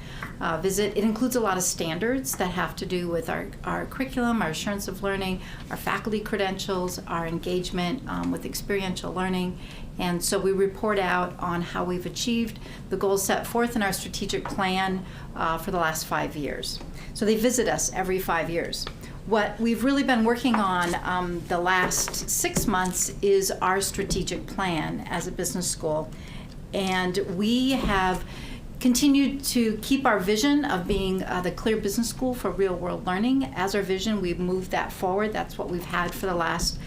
[SPEAKER 13] visit. It includes a lot of standards that have to do with our curriculum, our assurance of learning, our faculty credentials, our engagement with experiential learning. And so we report out on how we've achieved the goals set forth in our strategic plan for the last 5 years. So they visit us every 5 years. What we've really been working on the last 6 months is our strategic plan as a business school. And we have continued to keep our vision of being the clear business school for real world learning. As our vision, we've moved that forward. That's what we've had for the last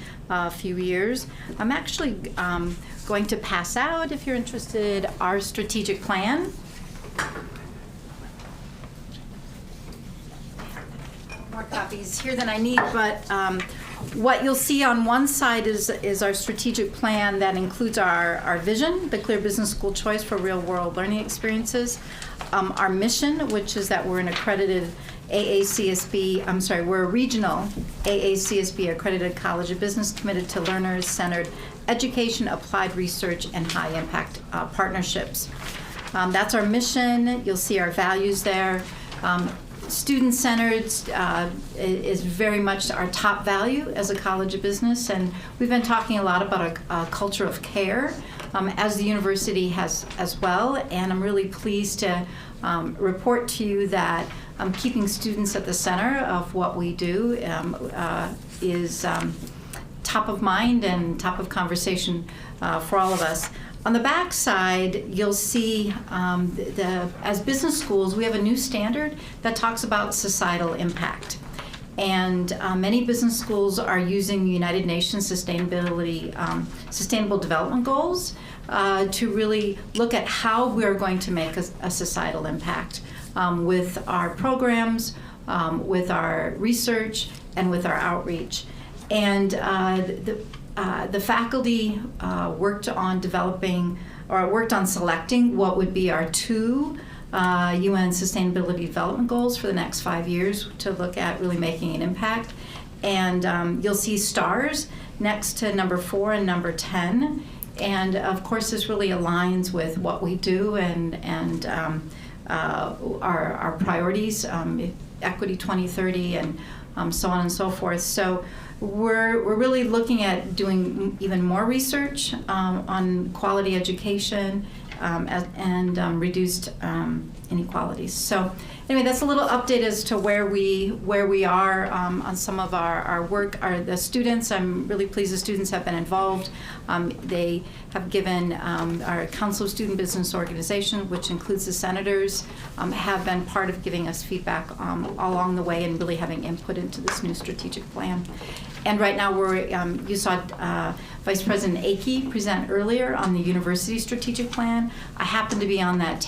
[SPEAKER 13] few years. I'm actually going to pass out, if you're interested, our strategic plan. More copies here than I need, but what you'll see on one side is our strategic plan that includes our vision, the clear business school choice for real world learning experiences, our mission, which is that we're an accredited we're a regional AACSB accredited college of business committed to learners-centered education, applied research, and high-impact partnerships. That's our mission. You'll see our values there. Student-centered is very much our top value as a college of business, and we've been talking a lot about a culture of care as the university has as well, and I'm really pleased to report to you that keeping students at the center of what we do is top of mind and top of conversation for all of us. On the back side, you'll see as business schools, we have a new standard that talks about societal impact. And many business schools are using the United Nations Sustainable Development Goals to really look at how we're going to make a societal impact with our programs, with our research, and with our outreach. And the faculty worked on selecting what would be our 2 UN Sustainability Development Goals for the next 5 years to look at really making an impact. And you'll see stars next to number 4 and number 10. And of course, this really aligns with what we do and our priorities, Equity 2030, and so on and so forth. So we're really looking at doing even more research on quality education and reduced inequalities. So anyway, that's a little update as to where we are on some of our work. The students, I'm really pleased the students have been involved. They have given our Council of Student Business Organization, which includes the senators, have been part of giving us feedback along the way and really having input into this new strategic plan. And right now you saw Vice President Akey present earlier on the university strategic plan. I happen to be on that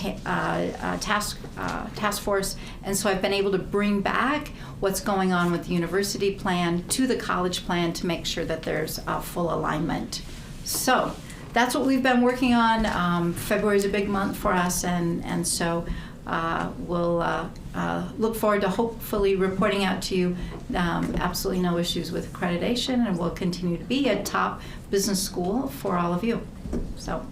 [SPEAKER 13] task force, and so I've been able to bring back what's going on with the university plan to the college plan to make sure that there's full alignment. So that's what we've been working on. February is a big month for us, and so we'll look forward to hopefully reporting out to you absolutely no issues with accreditation, and we'll continue to be a top business school for all of you. So,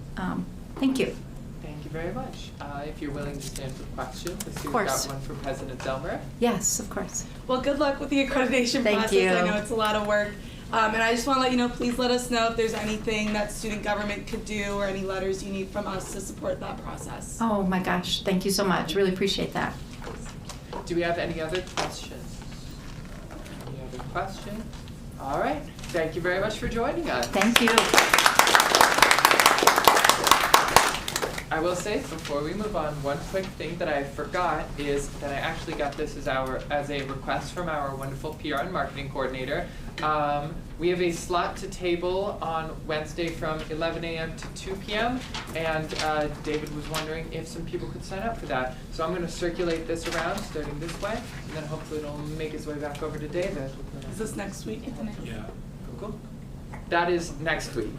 [SPEAKER 13] thank you.
[SPEAKER 5] Thank you very much. If you're willing to stand for questions, I see we've
[SPEAKER 13] course.
[SPEAKER 5] got one for President Zelmer.
[SPEAKER 13] Yes, of course.
[SPEAKER 11] Well, good luck with the accreditation
[SPEAKER 13] Thank
[SPEAKER 11] process.
[SPEAKER 13] you.
[SPEAKER 11] I know it's a lot of work. And I just want to let you know, please let us know if there's anything that student government could do or any letters you need from us to support that process.
[SPEAKER 13] Oh my gosh, thank you so much. Really appreciate that.
[SPEAKER 5] Do we have any other questions? Any other questions? All right. Thank you very much for joining us.
[SPEAKER 13] Thank you.
[SPEAKER 5] I will say, before we move on, one quick thing that I forgot is that I actually got this as a request from our wonderful PR and marketing coordinator. We have a slot to table on Wednesday from 11 a.m. to 2 p.m. and David was wondering if some people could sign up for that. So I'm going to circulate this around, starting this way, and then hopefully it'll make its way back over to David.
[SPEAKER 11] Is this next week?
[SPEAKER 5] Yeah. Cool. That is next week.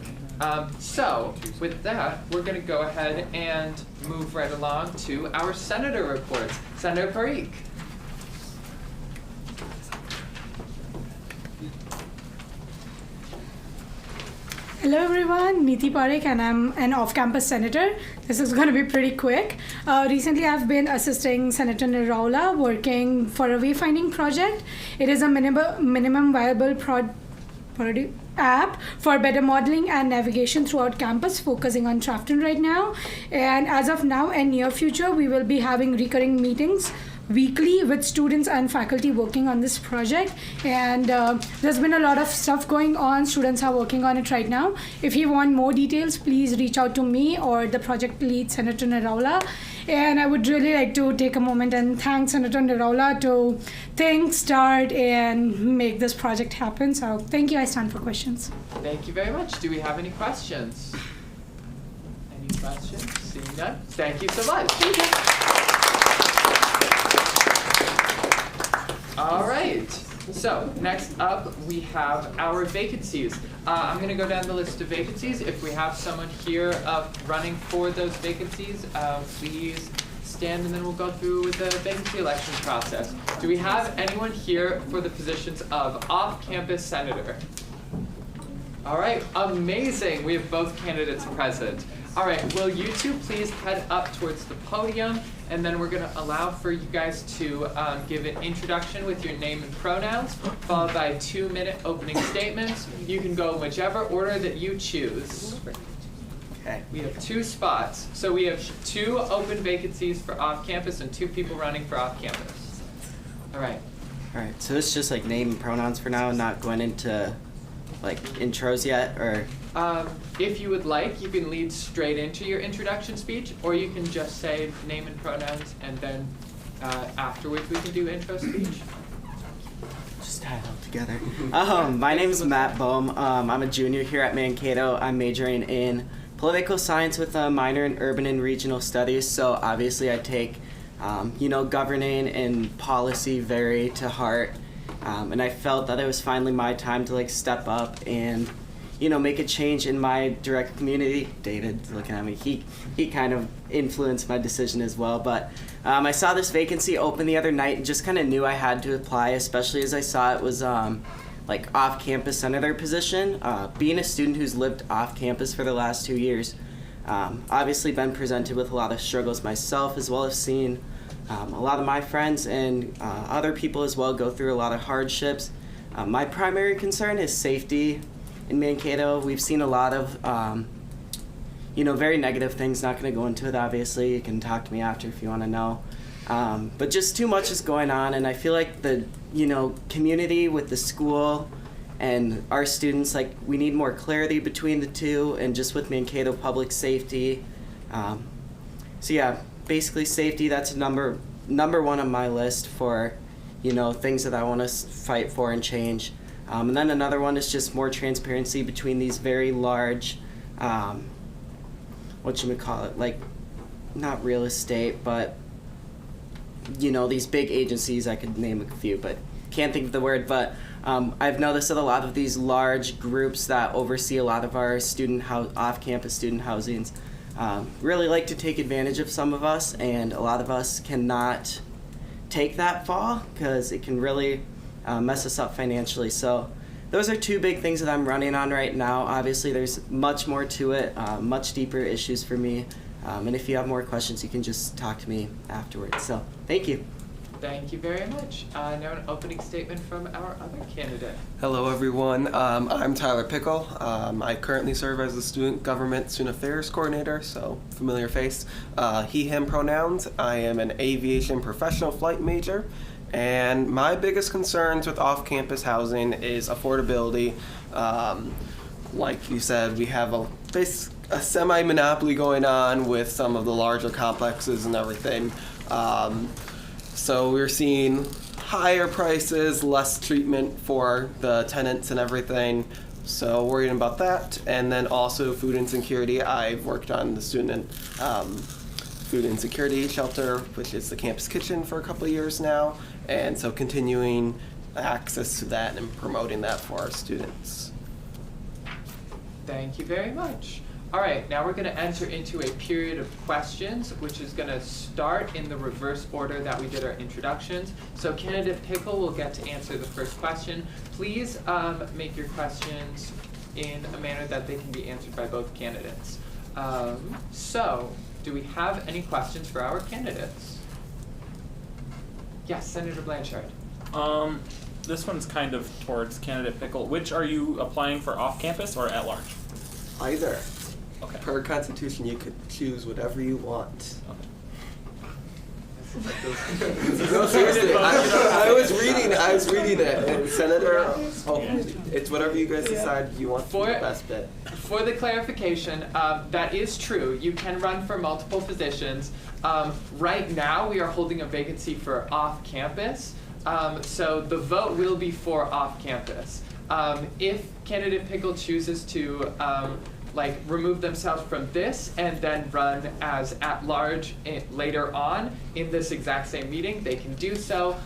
[SPEAKER 5] So, with that, we're going to go ahead and move right along to our senator reports. Senator Parikh.
[SPEAKER 14] Hello everyone, Neeti Parikh, and I'm an off-campus senator. This is going to be pretty quick. Recently I've been assisting Senator Niraula working for a wayfinding project. It is a minimum viable app for better modeling and navigation throughout campus, focusing on Trafton right now. And as of now and near future, we will be having recurring meetings weekly with students and faculty working on this project, and there's been a lot of stuff going on. Students are working on it right now. If you want more details, please reach out to me or the project lead, Senator Niraula. And I would really like to take a moment and thank Senator Niraula to think, start, and make this project happen. So thank you. I stand for questions.
[SPEAKER 5] Thank you very much. Do we have any questions? Any questions? Seeing none? Thank you so much.
[SPEAKER 14] Thank you.
[SPEAKER 5] All right. So next up, we have our vacancies. I'm going to go down the list of vacancies. If we have someone here running for those vacancies, please stand, and then we'll go through with the vacancy election process. Do we have anyone here for the positions of off-campus senator? All right, amazing. We have both candidates present. All right, will you two please head up towards the podium, and then we're going to allow for you guys to give an introduction with your name and pronouns, followed by 2-minute opening statements. You can go in whichever order that you choose. Okay. We have 2 spots. So we have 2 open vacancies for off-campus and 2 people running for off-campus. All right.
[SPEAKER 15] All right, so it's just like name and pronouns for now, not going into like intros yet, or?
[SPEAKER 5] If you would like, you can lead straight into your introduction speech, or you can just say name and pronouns, and then afterwards we can do intro speech.
[SPEAKER 15] Just tie it all together. My name is Matt Bohm. I'm a junior here at Mankato. I'm majoring in political science with a minor in urban and regional studies, so obviously I take, governing and policy very to heart, and I felt that it was finally my time to like step up and make a change in my direct community. David's looking at me. He kind of influenced my decision as well. But I saw this vacancy open the other night and just kind of knew I had to apply, especially as I saw it was like off-campus senator position. Being a student who's lived off-campus for the last 2 years, obviously been presented with a lot of struggles myself, as well as seen a lot of my friends and other people as well go through a lot of hardships. My primary concern is safety. In Mankato, we've seen a lot of, very negative things. Not going to go into it, obviously. You can talk to me after if you want to know. But just too much is going on, and I feel like the, community with the school and our students, like, we need more clarity between the two, and just with Mankato public safety. So yeah, basically safety, that's number 1 on my list for, things that I want to fight for and change. And then another one is just more transparency between these very large, like, not real estate, but, these big agencies. I could name a few, but can't think of the word. But I've noticed that a lot of these large groups that oversee a lot of our off-campus student housings, really like to take advantage of some of us, and a lot of us cannot take that fall because it can really mess us up financially. So those are two big things that I'm running on right now. Obviously, there's much more to it, much deeper issues for me. And if you have more questions, you can just talk to me afterwards. So thank you.
[SPEAKER 5] Thank you very much. Now an opening statement from our other candidate.
[SPEAKER 16] Hello everyone, I'm Tyler Pickle. I currently serve as the Student Affairs Coordinator, so familiar face. He, him pronouns. I am an aviation professional flight major, and my biggest concerns with off-campus housing is affordability. Like you said, we have a semi-monopoly going on with some of the larger complexes and everything. So we're seeing higher prices, less treatment for the tenants and everything. So worrying about that. And then also food insecurity. I've worked on the student food insecurity shelter, which is the campus kitchen, for a couple of years now. And so continuing access to that and promoting that for our students.
[SPEAKER 5] Thank you very much. All right, now we're going to enter into a period of questions, which is going to start in the reverse order that we did our introductions. So candidate Pickle will get to answer the first question. Please make your questions in a manner that they can be answered by both candidates. So, do we have any questions for our candidates? Yes, Senator Blanchard.
[SPEAKER 2] This one's kind of towards candidate Pickle. Which are you applying for, off-campus or at large?
[SPEAKER 16] Either.
[SPEAKER 2] Okay.
[SPEAKER 16] Per Constitution, you could choose whatever you want. No, seriously, I was reading it. And Senator, it's whatever you guys decide you want for the best bit.
[SPEAKER 5] For the clarification, that is true. You can run for multiple positions. Right now, we are holding a vacancy for off-campus. So the vote will be for off-campus. If candidate Pickle chooses to remove themselves from this and then run as at-large later on in this exact same meeting, they can do so.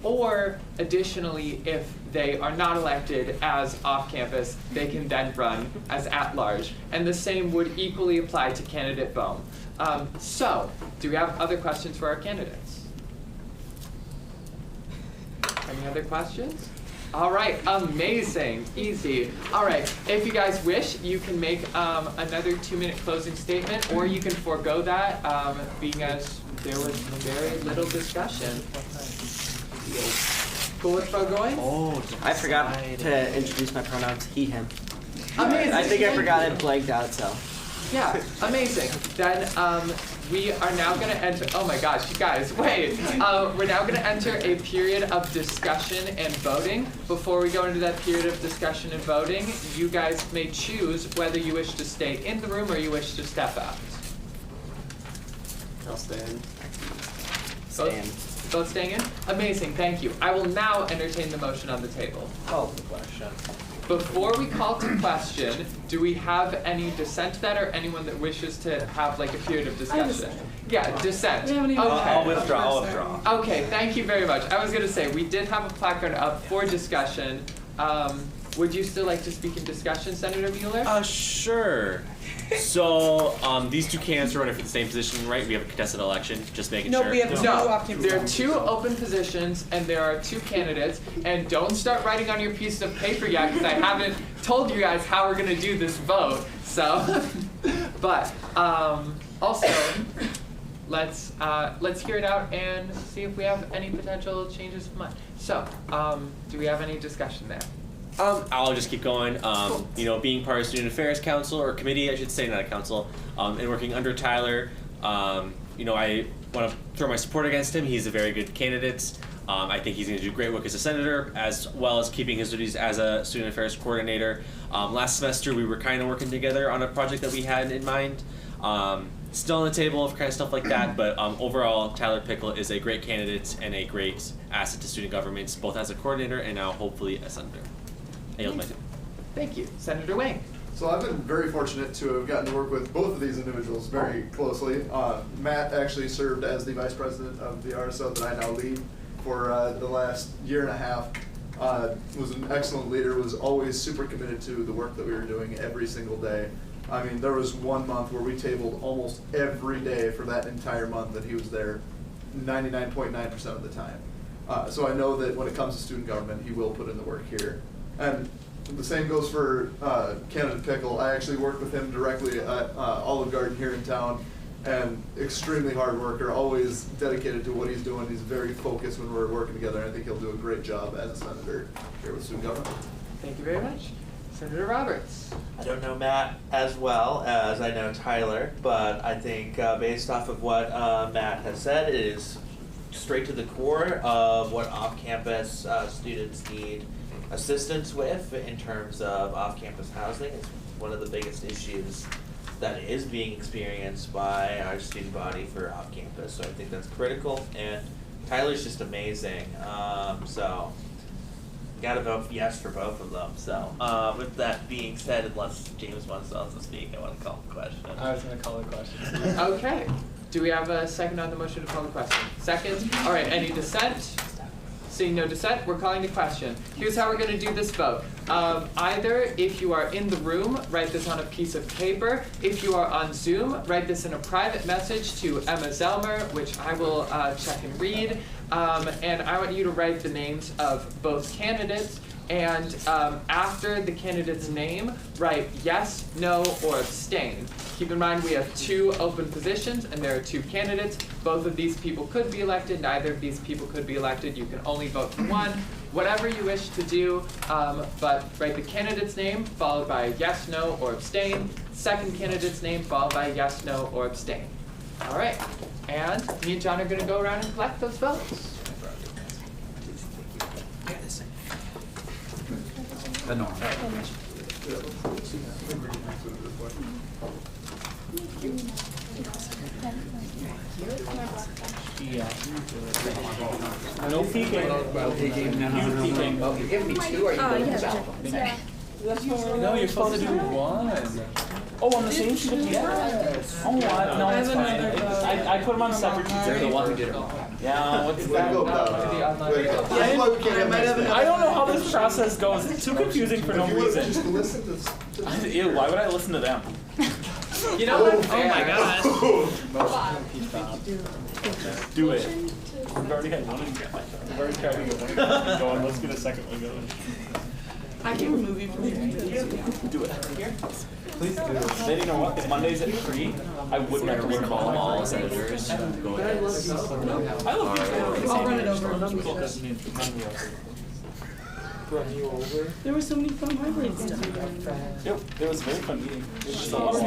[SPEAKER 5] Or additionally, if they are not elected as off-campus, they can then run as at-large. And the same would equally apply to candidate Bohm. So, do we have other questions for our candidates? Any other questions? All right, amazing, easy. All right, if you guys wish, you can make another 2-minute closing statement, or you can forego that, being as there was very little discussion. Cool with foregoing?
[SPEAKER 15] Oh, I forgot to introduce my pronouns, he, him.
[SPEAKER 5] Amazing.
[SPEAKER 15] I think I forgot it blanked out, so.
[SPEAKER 5] Yeah, amazing. Then we are now going to enter, oh my gosh, you guys, wait. We're now going to enter a period of discussion and voting. Before we go into that period of discussion and voting, you guys may choose whether you wish to stay in the room or you wish to step out.
[SPEAKER 15] I'll stay in.
[SPEAKER 5] Both staying in? Amazing, thank you. I will now entertain the motion on the table.
[SPEAKER 2] Call the question.
[SPEAKER 5] Before we call to question, do we have any dissent to that, or anyone that wishes to have like a period of discussion? Yeah, dissent. Okay.
[SPEAKER 2] I'll withdraw.
[SPEAKER 5] Okay, thank you very much. I was going to say, we did have a placard up for discussion. Would you still like to speak in discussion, Senator Mueller?
[SPEAKER 3] Sure. So, these two candidates are running for the same position, right? We have a contested election, just making sure.
[SPEAKER 11] No, we have two off-campus.
[SPEAKER 5] There are 2 open positions, and there are 2 candidates. And don't start writing on your piece of paper yet, because I haven't told you guys how we're going to do this vote. So, but also, let's hear it out and see if we have any potential changes of mind. So, do we have any discussion there?
[SPEAKER 3] I'll just keep going. You know, being part of Student Affairs Council, or committee, I should say, not a council, and working under Tyler, you know, I want to throw my support against him. He's a very good candidate. I think he's going to do great work as a senator, as well as keeping his duties as a Student Affairs coordinator. Last semester, we were kind of working together on a project that we had in mind. Still on the table of kind of stuff like that, but overall, Tyler Pickle is a great candidate and a great asset to student governments, both as a coordinator and now hopefully a senator. I yield my time.
[SPEAKER 5] Thank you. Senator Wayne.
[SPEAKER 1] So I've been very fortunate to have gotten to work with both of these individuals very closely. Matt actually served as the vice president of the RSO that I now lead for the last year and a half. Was an excellent leader, was always super committed to the work that we were doing every single day. I mean, there was one month where we tabled almost every day for that entire month that he was there, 99.9% of the time. So I know that when it comes to student government, he will put in the work here. And the same goes for candidate Pickle. I actually worked with him directly at Olive Garden here in town, and extremely hard worker, always dedicated to what he's doing. He's very focused when we're working together, and I think he'll do a great job as a senator here with student government.
[SPEAKER 5] Thank you very much. Senator Roberts.
[SPEAKER 10] I don't know Matt as well as I know Tyler, but I think based off of what Matt has said, it is straight to the core of what off-campus students need assistance with in terms of off-campus housing. It's one of the biggest issues that is being experienced by our student body for off-campus. So I think that's critical, and Tyler's just amazing. So gotta vote yes for both of them. So with that being said, unless James wants to speak, I want to call the question.
[SPEAKER 9] I was going to call the question.
[SPEAKER 5] Okay. Do we have a second on the motion to call the question? Second? All right, any dissent? Seeing no dissent, we're calling the question. Here's how we're going to do this vote. Either if you are in the room, write this on a piece of paper. If you are on Zoom, write this in a private message to Emma Zelmer, which I will check and read. And I want you to write the names of both candidates. And after the candidate's name, write yes, no, or abstain. Keep in mind we have 2 open positions and there are 2 candidates. Both of these people could be elected, neither of these people could be elected. You can only vote for one. Whatever you wish to do, but write the candidate's name followed by yes, no, or abstain. Second candidate's name followed by yes, no, or abstain. All right, and me and John are gonna go around and collect those votes.
[SPEAKER 8] The norm.
[SPEAKER 9] No peeking.
[SPEAKER 8] Oh, you're giving me 2 or are you going to
[SPEAKER 9] No, you're supposed to do 1. Oh, on the same sheet? Yes. Oh, what? No, it's fine. I put them on separate sheets.
[SPEAKER 8] They're the one who did it wrong.
[SPEAKER 9] Yeah, what's that?
[SPEAKER 11] I
[SPEAKER 9] don't know how this process goes. It's too confusing for no reason.
[SPEAKER 1] Just listen to
[SPEAKER 9] Ew, why would I listen to them?
[SPEAKER 5] You know what?
[SPEAKER 9] Oh my gosh. Do it. We've already had one. We've already tried to get one going. Let's get a second one going.
[SPEAKER 11] I can remove you from your
[SPEAKER 9] Do it. Here. Please do. Then you know what? If Monday's at 3, I would never recall all senators. Go ahead. I love you.
[SPEAKER 11] I'll run it over.
[SPEAKER 9] Run you over.
[SPEAKER 11] There were so many fun highlights done.
[SPEAKER 9] Yep, it was a very fun meeting. It was just a lot of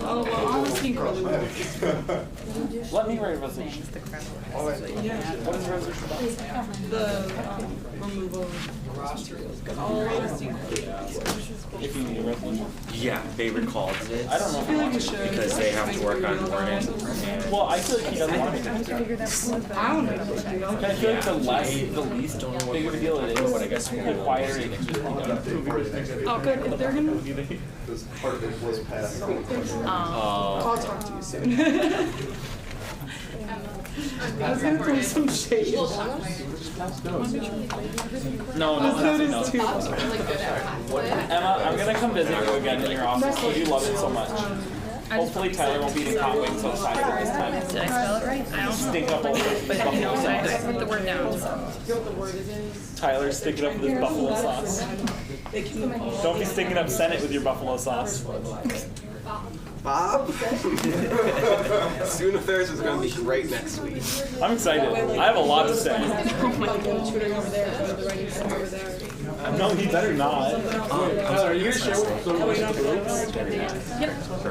[SPEAKER 11] Oh, well, I'll think really well.
[SPEAKER 9] Let me write a resolution. All right.
[SPEAKER 11] Yeah.
[SPEAKER 9] What is the resolution about?
[SPEAKER 11] The removal of materials. All
[SPEAKER 9] If you need a resolution.
[SPEAKER 3] Yeah, they recalled it.
[SPEAKER 9] I don't know.
[SPEAKER 11] I feel like we should.
[SPEAKER 3] Because they have to work on ordinance.
[SPEAKER 9] Well, I feel like he doesn't want to.
[SPEAKER 11] I don't know.
[SPEAKER 9] I feel like the least big of a deal it is, but I guess the quieter it is.
[SPEAKER 11] Oh, good. If they're gonna.
[SPEAKER 1] Because part of it was passed.
[SPEAKER 11] I'll talk to you soon. I was gonna throw some shade.
[SPEAKER 9] No, Emma, I'm gonna come visit you again in your office because you love it so much. Hopefully Tyler won't be eating hot wings outside for this time.
[SPEAKER 17] Did I spell it right? I don't know.
[SPEAKER 9] Stink up all this
[SPEAKER 17] But
[SPEAKER 9] buffalo
[SPEAKER 17] no, I
[SPEAKER 9] sauce.
[SPEAKER 17] put the word down, so.
[SPEAKER 9] Tyler, stick it up with this buffalo sauce. Don't be sticking up Senate with your buffalo sauce.
[SPEAKER 16] Bob? Student Affairs is going to be great next week.
[SPEAKER 9] I'm excited. I have a lot to say.
[SPEAKER 11] Tutoring over there, go to the writing center over there.
[SPEAKER 9] No, he better not.
[SPEAKER 16] Are you sure?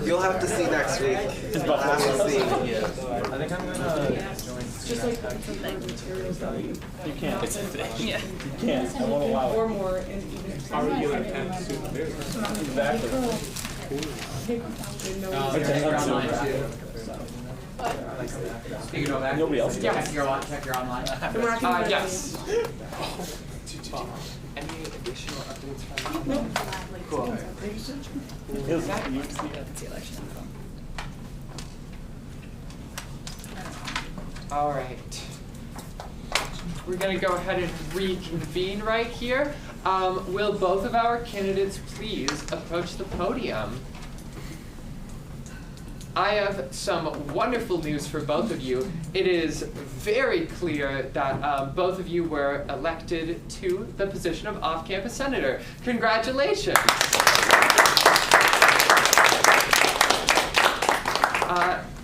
[SPEAKER 16] You'll have to see next week.
[SPEAKER 9] His
[SPEAKER 16] You'll have to see.
[SPEAKER 9] I think I'm gonna join.
[SPEAKER 11] Just like materials that you.
[SPEAKER 9] You can't.
[SPEAKER 17] Yeah.
[SPEAKER 9] You can't. I won't allow
[SPEAKER 11] Or
[SPEAKER 9] it.
[SPEAKER 11] more in even.
[SPEAKER 9] Exactly. Nobody else does.
[SPEAKER 5] Yes.
[SPEAKER 8] Check your online.
[SPEAKER 5] Yes. Any additional updates from you? Cool. All right. We're gonna go ahead and reconvene right here. Will both of our candidates please approach the podium? I have some wonderful news for both of you. It is very clear that both of you were elected to the position of off-campus senator. Congratulations.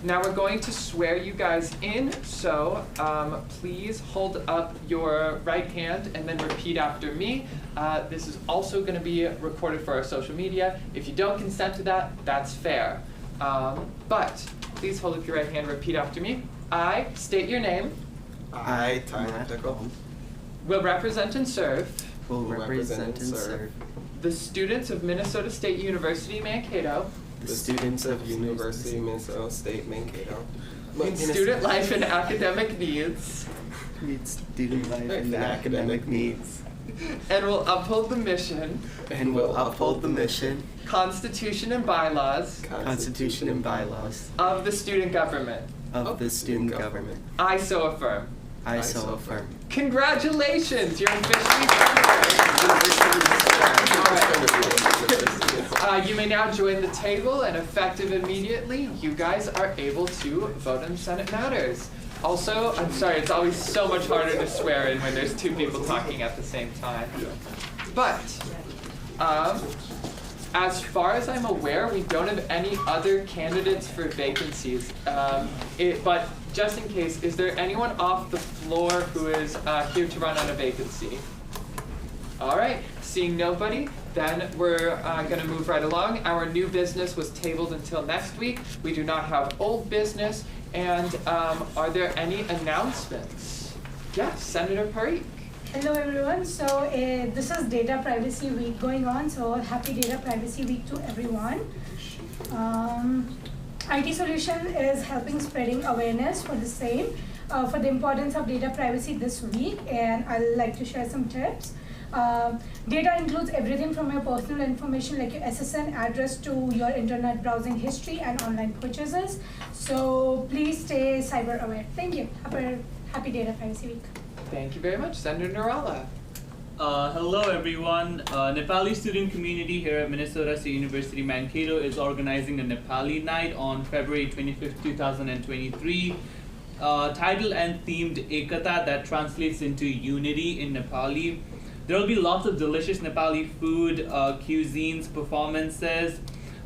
[SPEAKER 5] Now we're going to swear you guys in, so please hold up your right hand and then repeat after me. This is also going to be recorded for our social media. If you don't consent to that, that's fair. But please hold up your right hand, repeat after me. I state your name.
[SPEAKER 16] I, Tyler Pickle,
[SPEAKER 5] will represent and serve.
[SPEAKER 15] Will represent and serve.
[SPEAKER 5] The students of Minnesota State University, Mankato.
[SPEAKER 16] The students of University of Minnesota State, Mankato.
[SPEAKER 5] In student life and academic needs.
[SPEAKER 15] Student life and academic needs.
[SPEAKER 5] And will uphold the mission.
[SPEAKER 15] And will uphold the mission.
[SPEAKER 5] Constitution and bylaws.
[SPEAKER 15] Constitution and bylaws.
[SPEAKER 5] Of the student government.
[SPEAKER 15] Of the student government.
[SPEAKER 5] I so affirm.
[SPEAKER 15] I so affirm.
[SPEAKER 5] Congratulations, you're officially senator. You may now join the table, and effective immediately, you guys are able to vote on Senate matters. Also, I'm sorry, it's always so much harder to swear in when there's two people talking at the same time. But, as far as I'm aware, we don't have any other candidates for vacancies. But just in case, is there anyone off the floor who is here to run on a vacancy? All right, seeing nobody, then we're going to move right along. Our new business was tabled until next week. We do not have old business. And are there any announcements? Yes, Senator Parikh.
[SPEAKER 14] Hello everyone. So this is Data Privacy Week going on. So happy Data Privacy Week to everyone. IT Solution is helping spreading awareness for the same, for the importance of data privacy this week. And I'd like to share some tips. Data includes everything from your personal information like your SSN address to your internet browsing history and online purchases. So please stay cyber aware. Thank you. Happy Data Privacy Week.
[SPEAKER 5] Thank you very much. Senator Nirala.
[SPEAKER 18] Hello everyone. Nepali student community here at Minnesota State University Mankato is organizing a Nepali night on February 25th, 2023. Titled and themed Ekata, that translates into unity in Nepali. There will be lots of delicious Nepali food, cuisines, performances.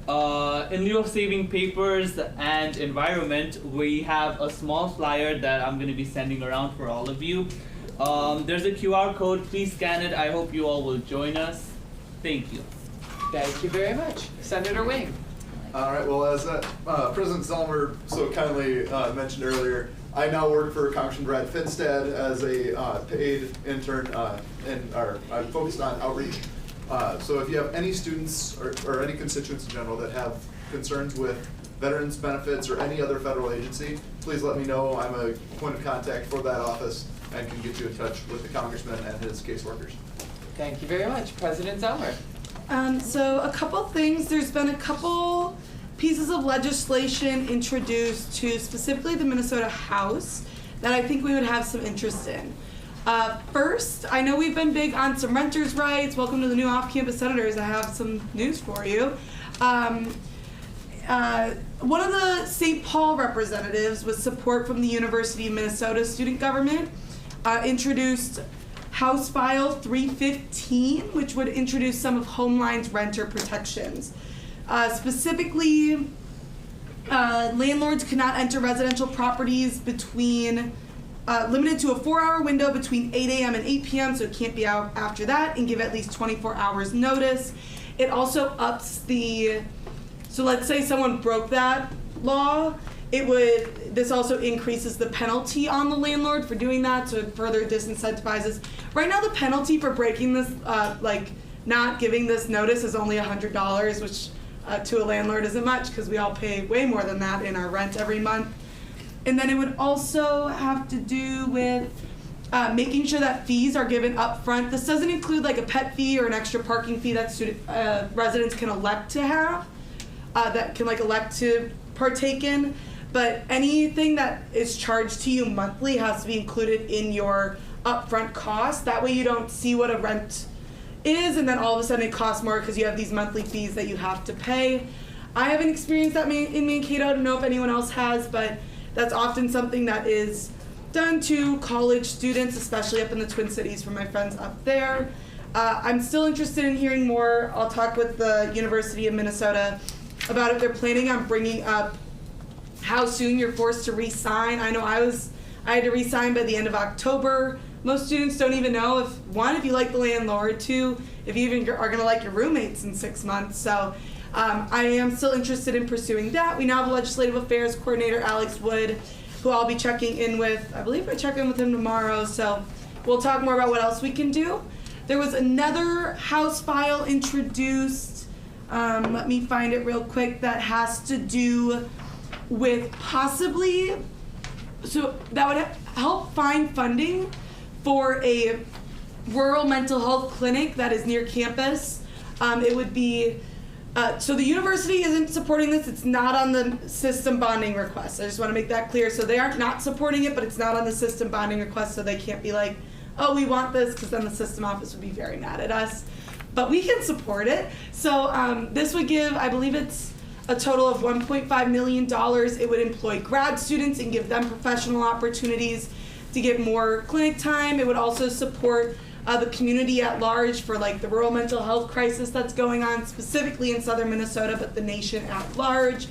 [SPEAKER 18] In lieu of saving papers and environment, we have a small flyer that I'm going to be sending around for all of you. There's a QR code. Please scan it. I hope you all will join us. Thank you.
[SPEAKER 5] Thank you very much. Senator Wing.
[SPEAKER 1] All right, well, as President Zellmer so kindly mentioned earlier, I now work for Congressman Brad Finstad as a paid intern, and I'm focused on outreach. So if you have any students or any constituents in general that have concerns with veterans benefits or any other federal agency, please let me know. I'm a point of contact for that office and can get you in touch with the congressman and his caseworkers.
[SPEAKER 5] Thank you very much. President Zellmer.
[SPEAKER 11] So a couple things. There's been a couple pieces of legislation introduced to specifically the Minnesota House that I think we would have some interest in. First, I know we've been big on some renters' rights. Welcome to the new off-campus senators. I have some news for you. One of the St. Paul representatives with support from the University of Minnesota student government introduced House File 315, which would introduce some of Homeline's renter protections. Specifically, landlords cannot enter residential properties between, limited to a 4-hour window between 8 a.m. and 8 p.m., so it can't be out after that, and give at least 24 hours notice. It also ups the, so let's say someone broke that law, this also increases the penalty on the landlord for doing that, so it further disincentivizes. Right now the penalty for breaking this, not giving this notice is only $100, which to a landlord isn't much because we all pay way more than that in our rent every month. And then it would also have to do with making sure that fees are given up front. This doesn't include like a pet fee or an extra parking fee that residents can elect to have, that can elect to partake in. But anything that is charged to you monthly has to be included in your upfront cost. That way you don't see what a rent is, and then all of a sudden it costs more because you have these monthly fees that you have to pay. I haven't experienced that in Mankato. I don't know if anyone else has, but that's often something that is done to college students, especially up in the Twin Cities from my friends up there. I'm still interested in hearing more. I'll talk with the University of Minnesota about if they're planning on bringing up how soon you're forced to re-sign. I know I had to re-sign by the end of October. Most students don't even know if you like the landlord, two, if you even are going to like your roommates in 6 months. So I am still interested in pursuing that. We now have a legislative affairs coordinator, Alex Wood, who I'll be checking in with. I believe I check in with him tomorrow, so we'll talk more about what else we can do. There was another House file introduced, let me find it real quick, that has to do with possibly, so that would help find funding for a rural mental health clinic that is near campus. It would be, so the university isn't supporting this. It's not on the system bonding request. I just want to make that clear. So they aren't not supporting it, but it's not on the system bonding request, so they can't be like, oh, we want this, because then the system office would be very mad at us. But we can support it. So this would give, I believe it's a total of $1.5 million. It would employ grad students and give them professional opportunities to get more clinic time. It would also support the community at large for like the rural mental health crisis that's going on specifically in southern Minnesota, but the nation at large.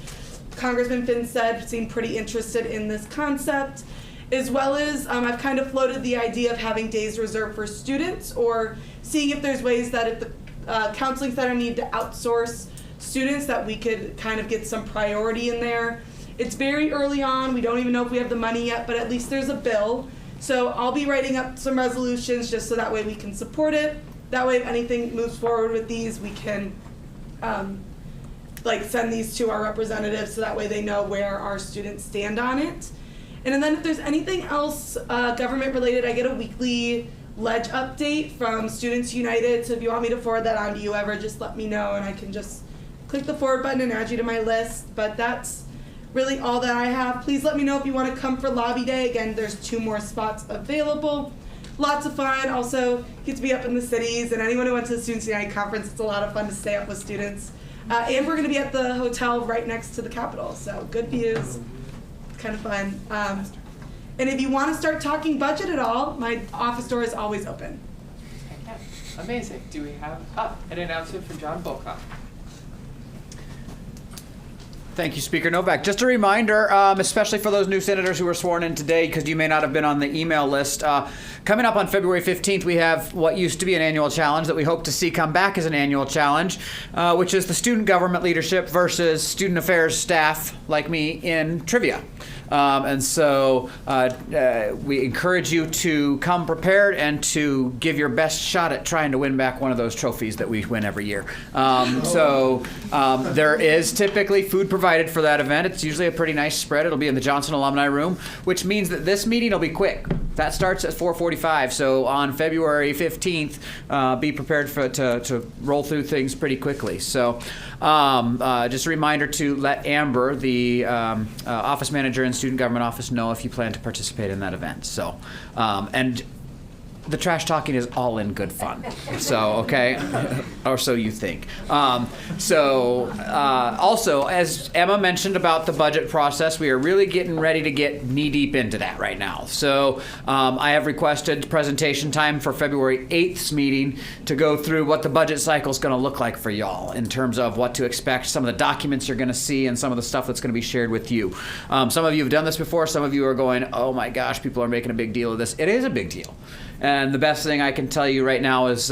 [SPEAKER 11] Congressman Finstead seemed pretty interested in this concept, as well as I've kind of floated the idea of having days reserved for students, or seeing if there's ways that if the counseling center need to outsource students, that we could kind of get some priority in there. It's very early on. We don't even know if we have the money yet, but at least there's a bill. So I'll be writing up some resolutions just so that way we can support it. That way if anything moves forward with these, we can send these to our representatives so that way they know where our students stand on it. And then if there's anything else government related, I get a weekly ledge update from Students United. So if you want me to forward that on to you ever, just let me know and I can just click the forward button and add you to my list. But that's really all that I have. Please let me know if you want to come for Lobby Day. Again, there's 2 more spots available. Lots of fun. Also, get to be up in the cities. And anyone who went to the Students United Conference, it's a lot of fun to stay up with students. And we're going to be at the hotel right next to the Capitol. So good views. It's kind of fun. And if you want to start talking budget at all, my office door is always open.
[SPEAKER 5] Okay. Amazing. Do we have an announcement from John Volkoff?
[SPEAKER 19] Thank you, Speaker Novak. Just a reminder, especially for those new senators who were sworn in today, because you may not have been on the email list, coming up on February 15th, we have what used to be an annual challenge that we hope to see come back as an annual challenge, which is the student government leadership versus student affairs staff like me in trivia. And so we encourage you to come prepared and to give your best shot at trying to win back one of those trophies that we win every year. There is typically food provided for that event. It's usually a pretty nice spread. It'll be in the Johnson Alumni Room, which means that this meeting will be quick. That starts at 4:45. So on February 15th, be prepared to roll through things pretty quickly. So just a reminder to let Amber, the office manager in Student Government Office, know if you plan to participate in that event. So, and the trash talking is all in good fun. So, okay, or so you think. Also, as Emma mentioned about the budget process, we are really getting ready to get knee deep into that right now. So, I have requested presentation time for February 8th's meeting to go through what the budget cycle is going to look like for y'all in terms of what to expect, some of the documents you're going to see, and some of the stuff that's going to be shared with you. Some of you have done this before. Some of you are going, oh my gosh, people are making a big deal of this. It is a big deal. And the best thing I can tell you right now is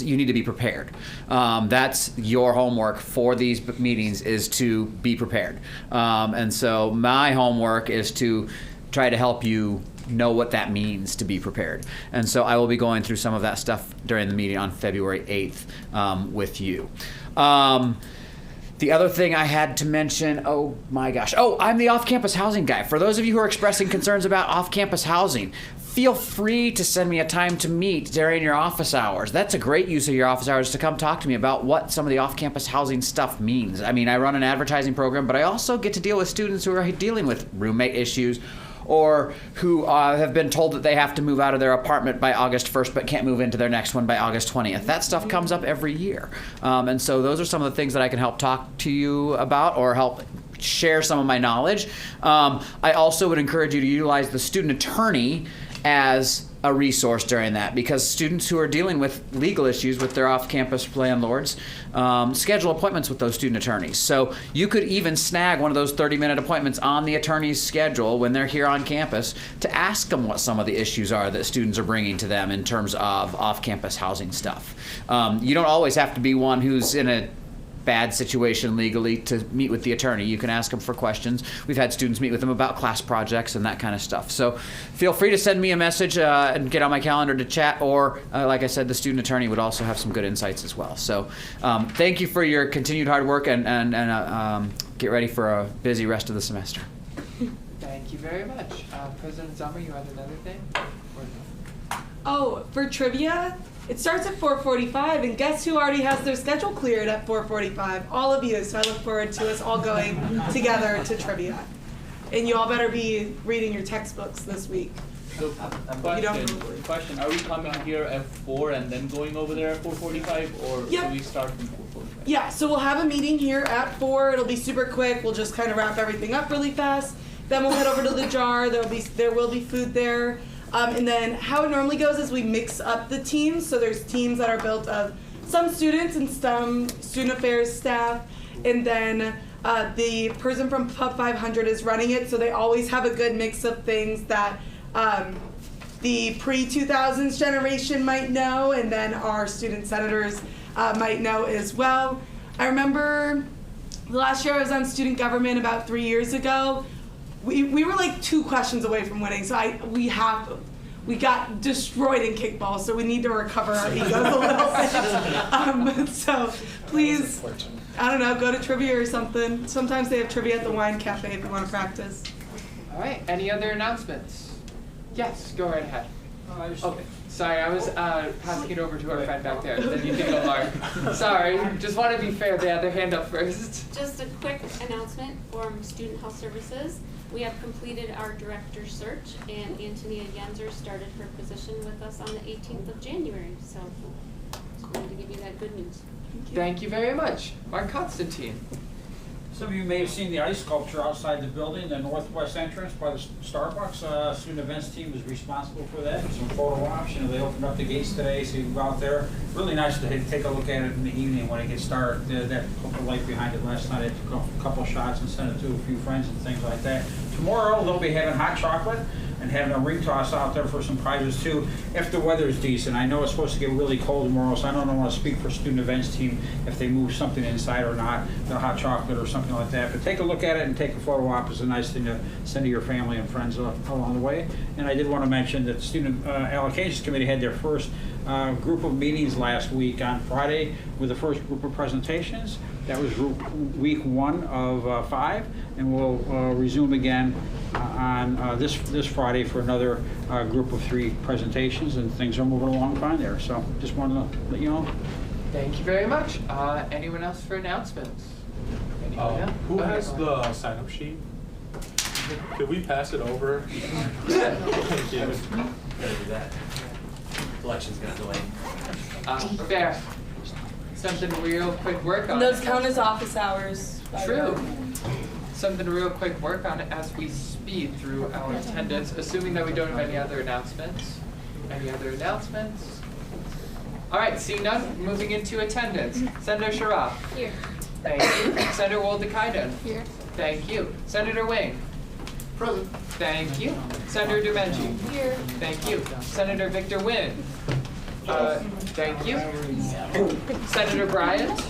[SPEAKER 19] you need to be prepared. That's your homework for these meetings, is to be prepared. And so my homework is to try to help you know what that means to be prepared. And so I will be going through some of that stuff during the meeting on February 8th with you. The other thing I had to mention, oh my gosh. Oh, I'm the off-campus housing guy. For those of you who are expressing concerns about off-campus housing, feel free to send me a time to meet during your office hours. That's a great use of your office hours to come talk to me about what some of the off-campus housing stuff means. I mean, I run an advertising program, but I also get to deal with students who are dealing with roommate issues or who have been told that they have to move out of their apartment by August 1st but can't move into their next one by August 20th. That stuff comes up every year. And so those are some of the things that I can help talk to you about or help share some of my knowledge. I also would encourage you to utilize the student attorney as a resource during that, because students who are dealing with legal issues with their off-campus landlords schedule appointments with those student attorneys. So you could even snag one of those 30-minute appointments on the attorney's schedule when they're here on campus to ask them what some of the issues are that students are bringing to them in terms of off-campus housing stuff. You don't always have to be one who's in a bad situation legally to meet with the attorney. You can ask them for questions. We've had students meet with them about class projects and that kind of stuff. So feel free to send me a message and get on my calendar to chat, or like I said, the student attorney would also have some good insights as well. So thank you for your continued hard work, and get ready for a busy rest of the semester.
[SPEAKER 5] Thank you very much. President Zummer, you had another thing?
[SPEAKER 11] Oh, for trivia, it starts at 4:45, and guess who already has their schedule cleared at 4:45? All of you, so I look forward to us all going together to trivia. And you all better be reading your textbooks this week.
[SPEAKER 18] So, question, are we coming here at 4 and then going over there at 4:45, or
[SPEAKER 11] Yep.
[SPEAKER 18] do we start from 4:45?
[SPEAKER 11] Yeah, so we'll have a meeting here at 4. It'll be super quick. We'll just kind of wrap everything up really fast. Then we'll head over to the jar. There will be food there. And then how it normally goes is we mix up the teams. So there's teams that are built of some students and some student affairs staff. And then the person from Pub 500 is running it. So they always have a good mix of things that the pre-2000s generation might know, and then our student senators might know as well. I remember the last year I was on student government about 3 years ago. We were like 2 questions away from winning, so we got destroyed in kickball, so we need to recover our egos a little bit. So please, I don't know, go to trivia or something. Sometimes they have trivia at the wine cafe if you want to practice.
[SPEAKER 5] All right, any other announcements? Yes, go right ahead. Okay. Sorry, I was passing it over to our friend back there. Then you can go, Mark. Sorry, just want to be fair. They had their hand up first.
[SPEAKER 20] Just a quick announcement from Student Health Services. We have completed our director search, and Antonia Yenzer started her position with us on the 18th of January. So just wanted to give you that good news.
[SPEAKER 5] Thank you very much. Mark Constantine.
[SPEAKER 21] Some of you may have seen the ice sculpture outside the building, the northwest entrance by the Starbucks. Student events team is responsible for that. Some photo ops. They opened up the gates today, so you can go out there. Really nice to take a look at it in the evening when it gets dark. That light behind it last night, I took a couple shots and sent it to a few friends and things like that. Tomorrow they'll be having hot chocolate and having a ring toss out there for some prizes too, if the weather is decent. I know it's supposed to get really cold tomorrow, so I don't want to speak for student events team if they move something inside or not, the hot chocolate or something like that. But take a look at it and take a photo op. It's a nice thing to send to your family and friends along the way. And I did want to mention that the Student Allocations Committee had their first group of meetings last week on Friday with the first group of presentations. That was week 1 of 5, and we'll resume again on this Friday for another group of 3 presentations, and things are moving along fine there. So just wanted to let you know.
[SPEAKER 5] Thank you very much. Anyone else for announcements?
[SPEAKER 2] Who has the sign-up sheet? Could we pass it over?
[SPEAKER 3] Thank you. Gotta do that. Election's gonna delay.
[SPEAKER 5] Fair. Something real quick work on.
[SPEAKER 11] And those count as office hours.
[SPEAKER 5] True. Something real quick work on as we speed through our attendance, assuming that we don't have any other announcements. Any other announcements? All right, seeing none, moving into attendance. Senator Sharaf.
[SPEAKER 20] Here.
[SPEAKER 5] Thank you. Senator Woldekainen.
[SPEAKER 20] Here.
[SPEAKER 5] Thank you. Senator Wing.
[SPEAKER 1] Present.
[SPEAKER 5] Thank you. Senator Dumenji.
[SPEAKER 20] Here.
[SPEAKER 5] Thank you. Senator Victor Wynn. Thank you. Senator Bryant.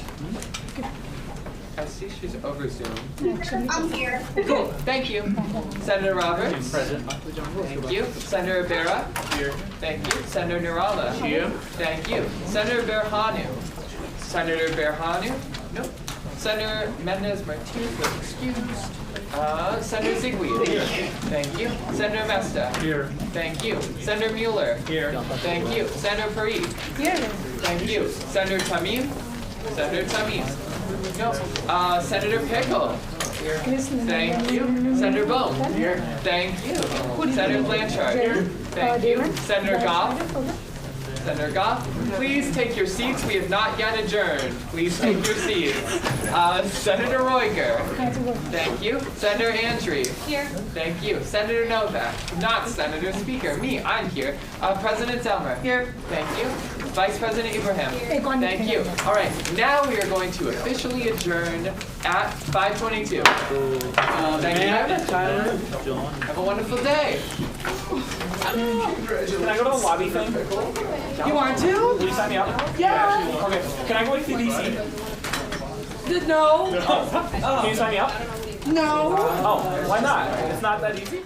[SPEAKER 5] I see she's over Zoom.
[SPEAKER 20] I'm here.
[SPEAKER 5] Cool. Thank you. Senator Roberts.
[SPEAKER 2] Present.
[SPEAKER 5] Thank you. Senator Bera.
[SPEAKER 2] Here.
[SPEAKER 5] Thank you. Senator Nirala.
[SPEAKER 2] Here.
[SPEAKER 5] Thank you. Senator Berhanu. Senator Berhanu. Nope. Senator Mendez Martinez was excused. Senator Zigweed.
[SPEAKER 2] Here.
[SPEAKER 5] Thank you. Senator Mesta.
[SPEAKER 2] Here.
[SPEAKER 5] Thank you. Senator Mueller.
[SPEAKER 2] Here.
[SPEAKER 5] Thank you. Senator Fareed.
[SPEAKER 20] Here.
[SPEAKER 5] Thank you. Senator Tamim. Senator Tamim. No. Senator Pickle. Thank you. Senator Bohm. Here. Thank you. Senator Blanchard. Here. Thank you. Senator Goff. Senator Goff, please take your seats. We have not yet adjourned. Please take your seats. Senator Roiger. Thank you. Senator Andry.
[SPEAKER 20] Here.
[SPEAKER 5] Thank you. Senator Novak. Not Senator Speaker. Me, I'm here. President Zelmer. Here. Thank you. Vice President Ibrahim.
[SPEAKER 14] Here.
[SPEAKER 5] Thank you. All right, now we are going to officially adjourn at 5:22. Thank you.
[SPEAKER 2] Tyler,
[SPEAKER 5] Have a wonderful day.
[SPEAKER 2] can I go to the lobby thing?
[SPEAKER 11] You want to?
[SPEAKER 2] Will you sign me up?
[SPEAKER 11] Yeah.
[SPEAKER 2] Okay. Can I go to DC?
[SPEAKER 11] No.
[SPEAKER 2] Can you sign me up?
[SPEAKER 11] No.
[SPEAKER 2] Oh, why not? It's not that easy.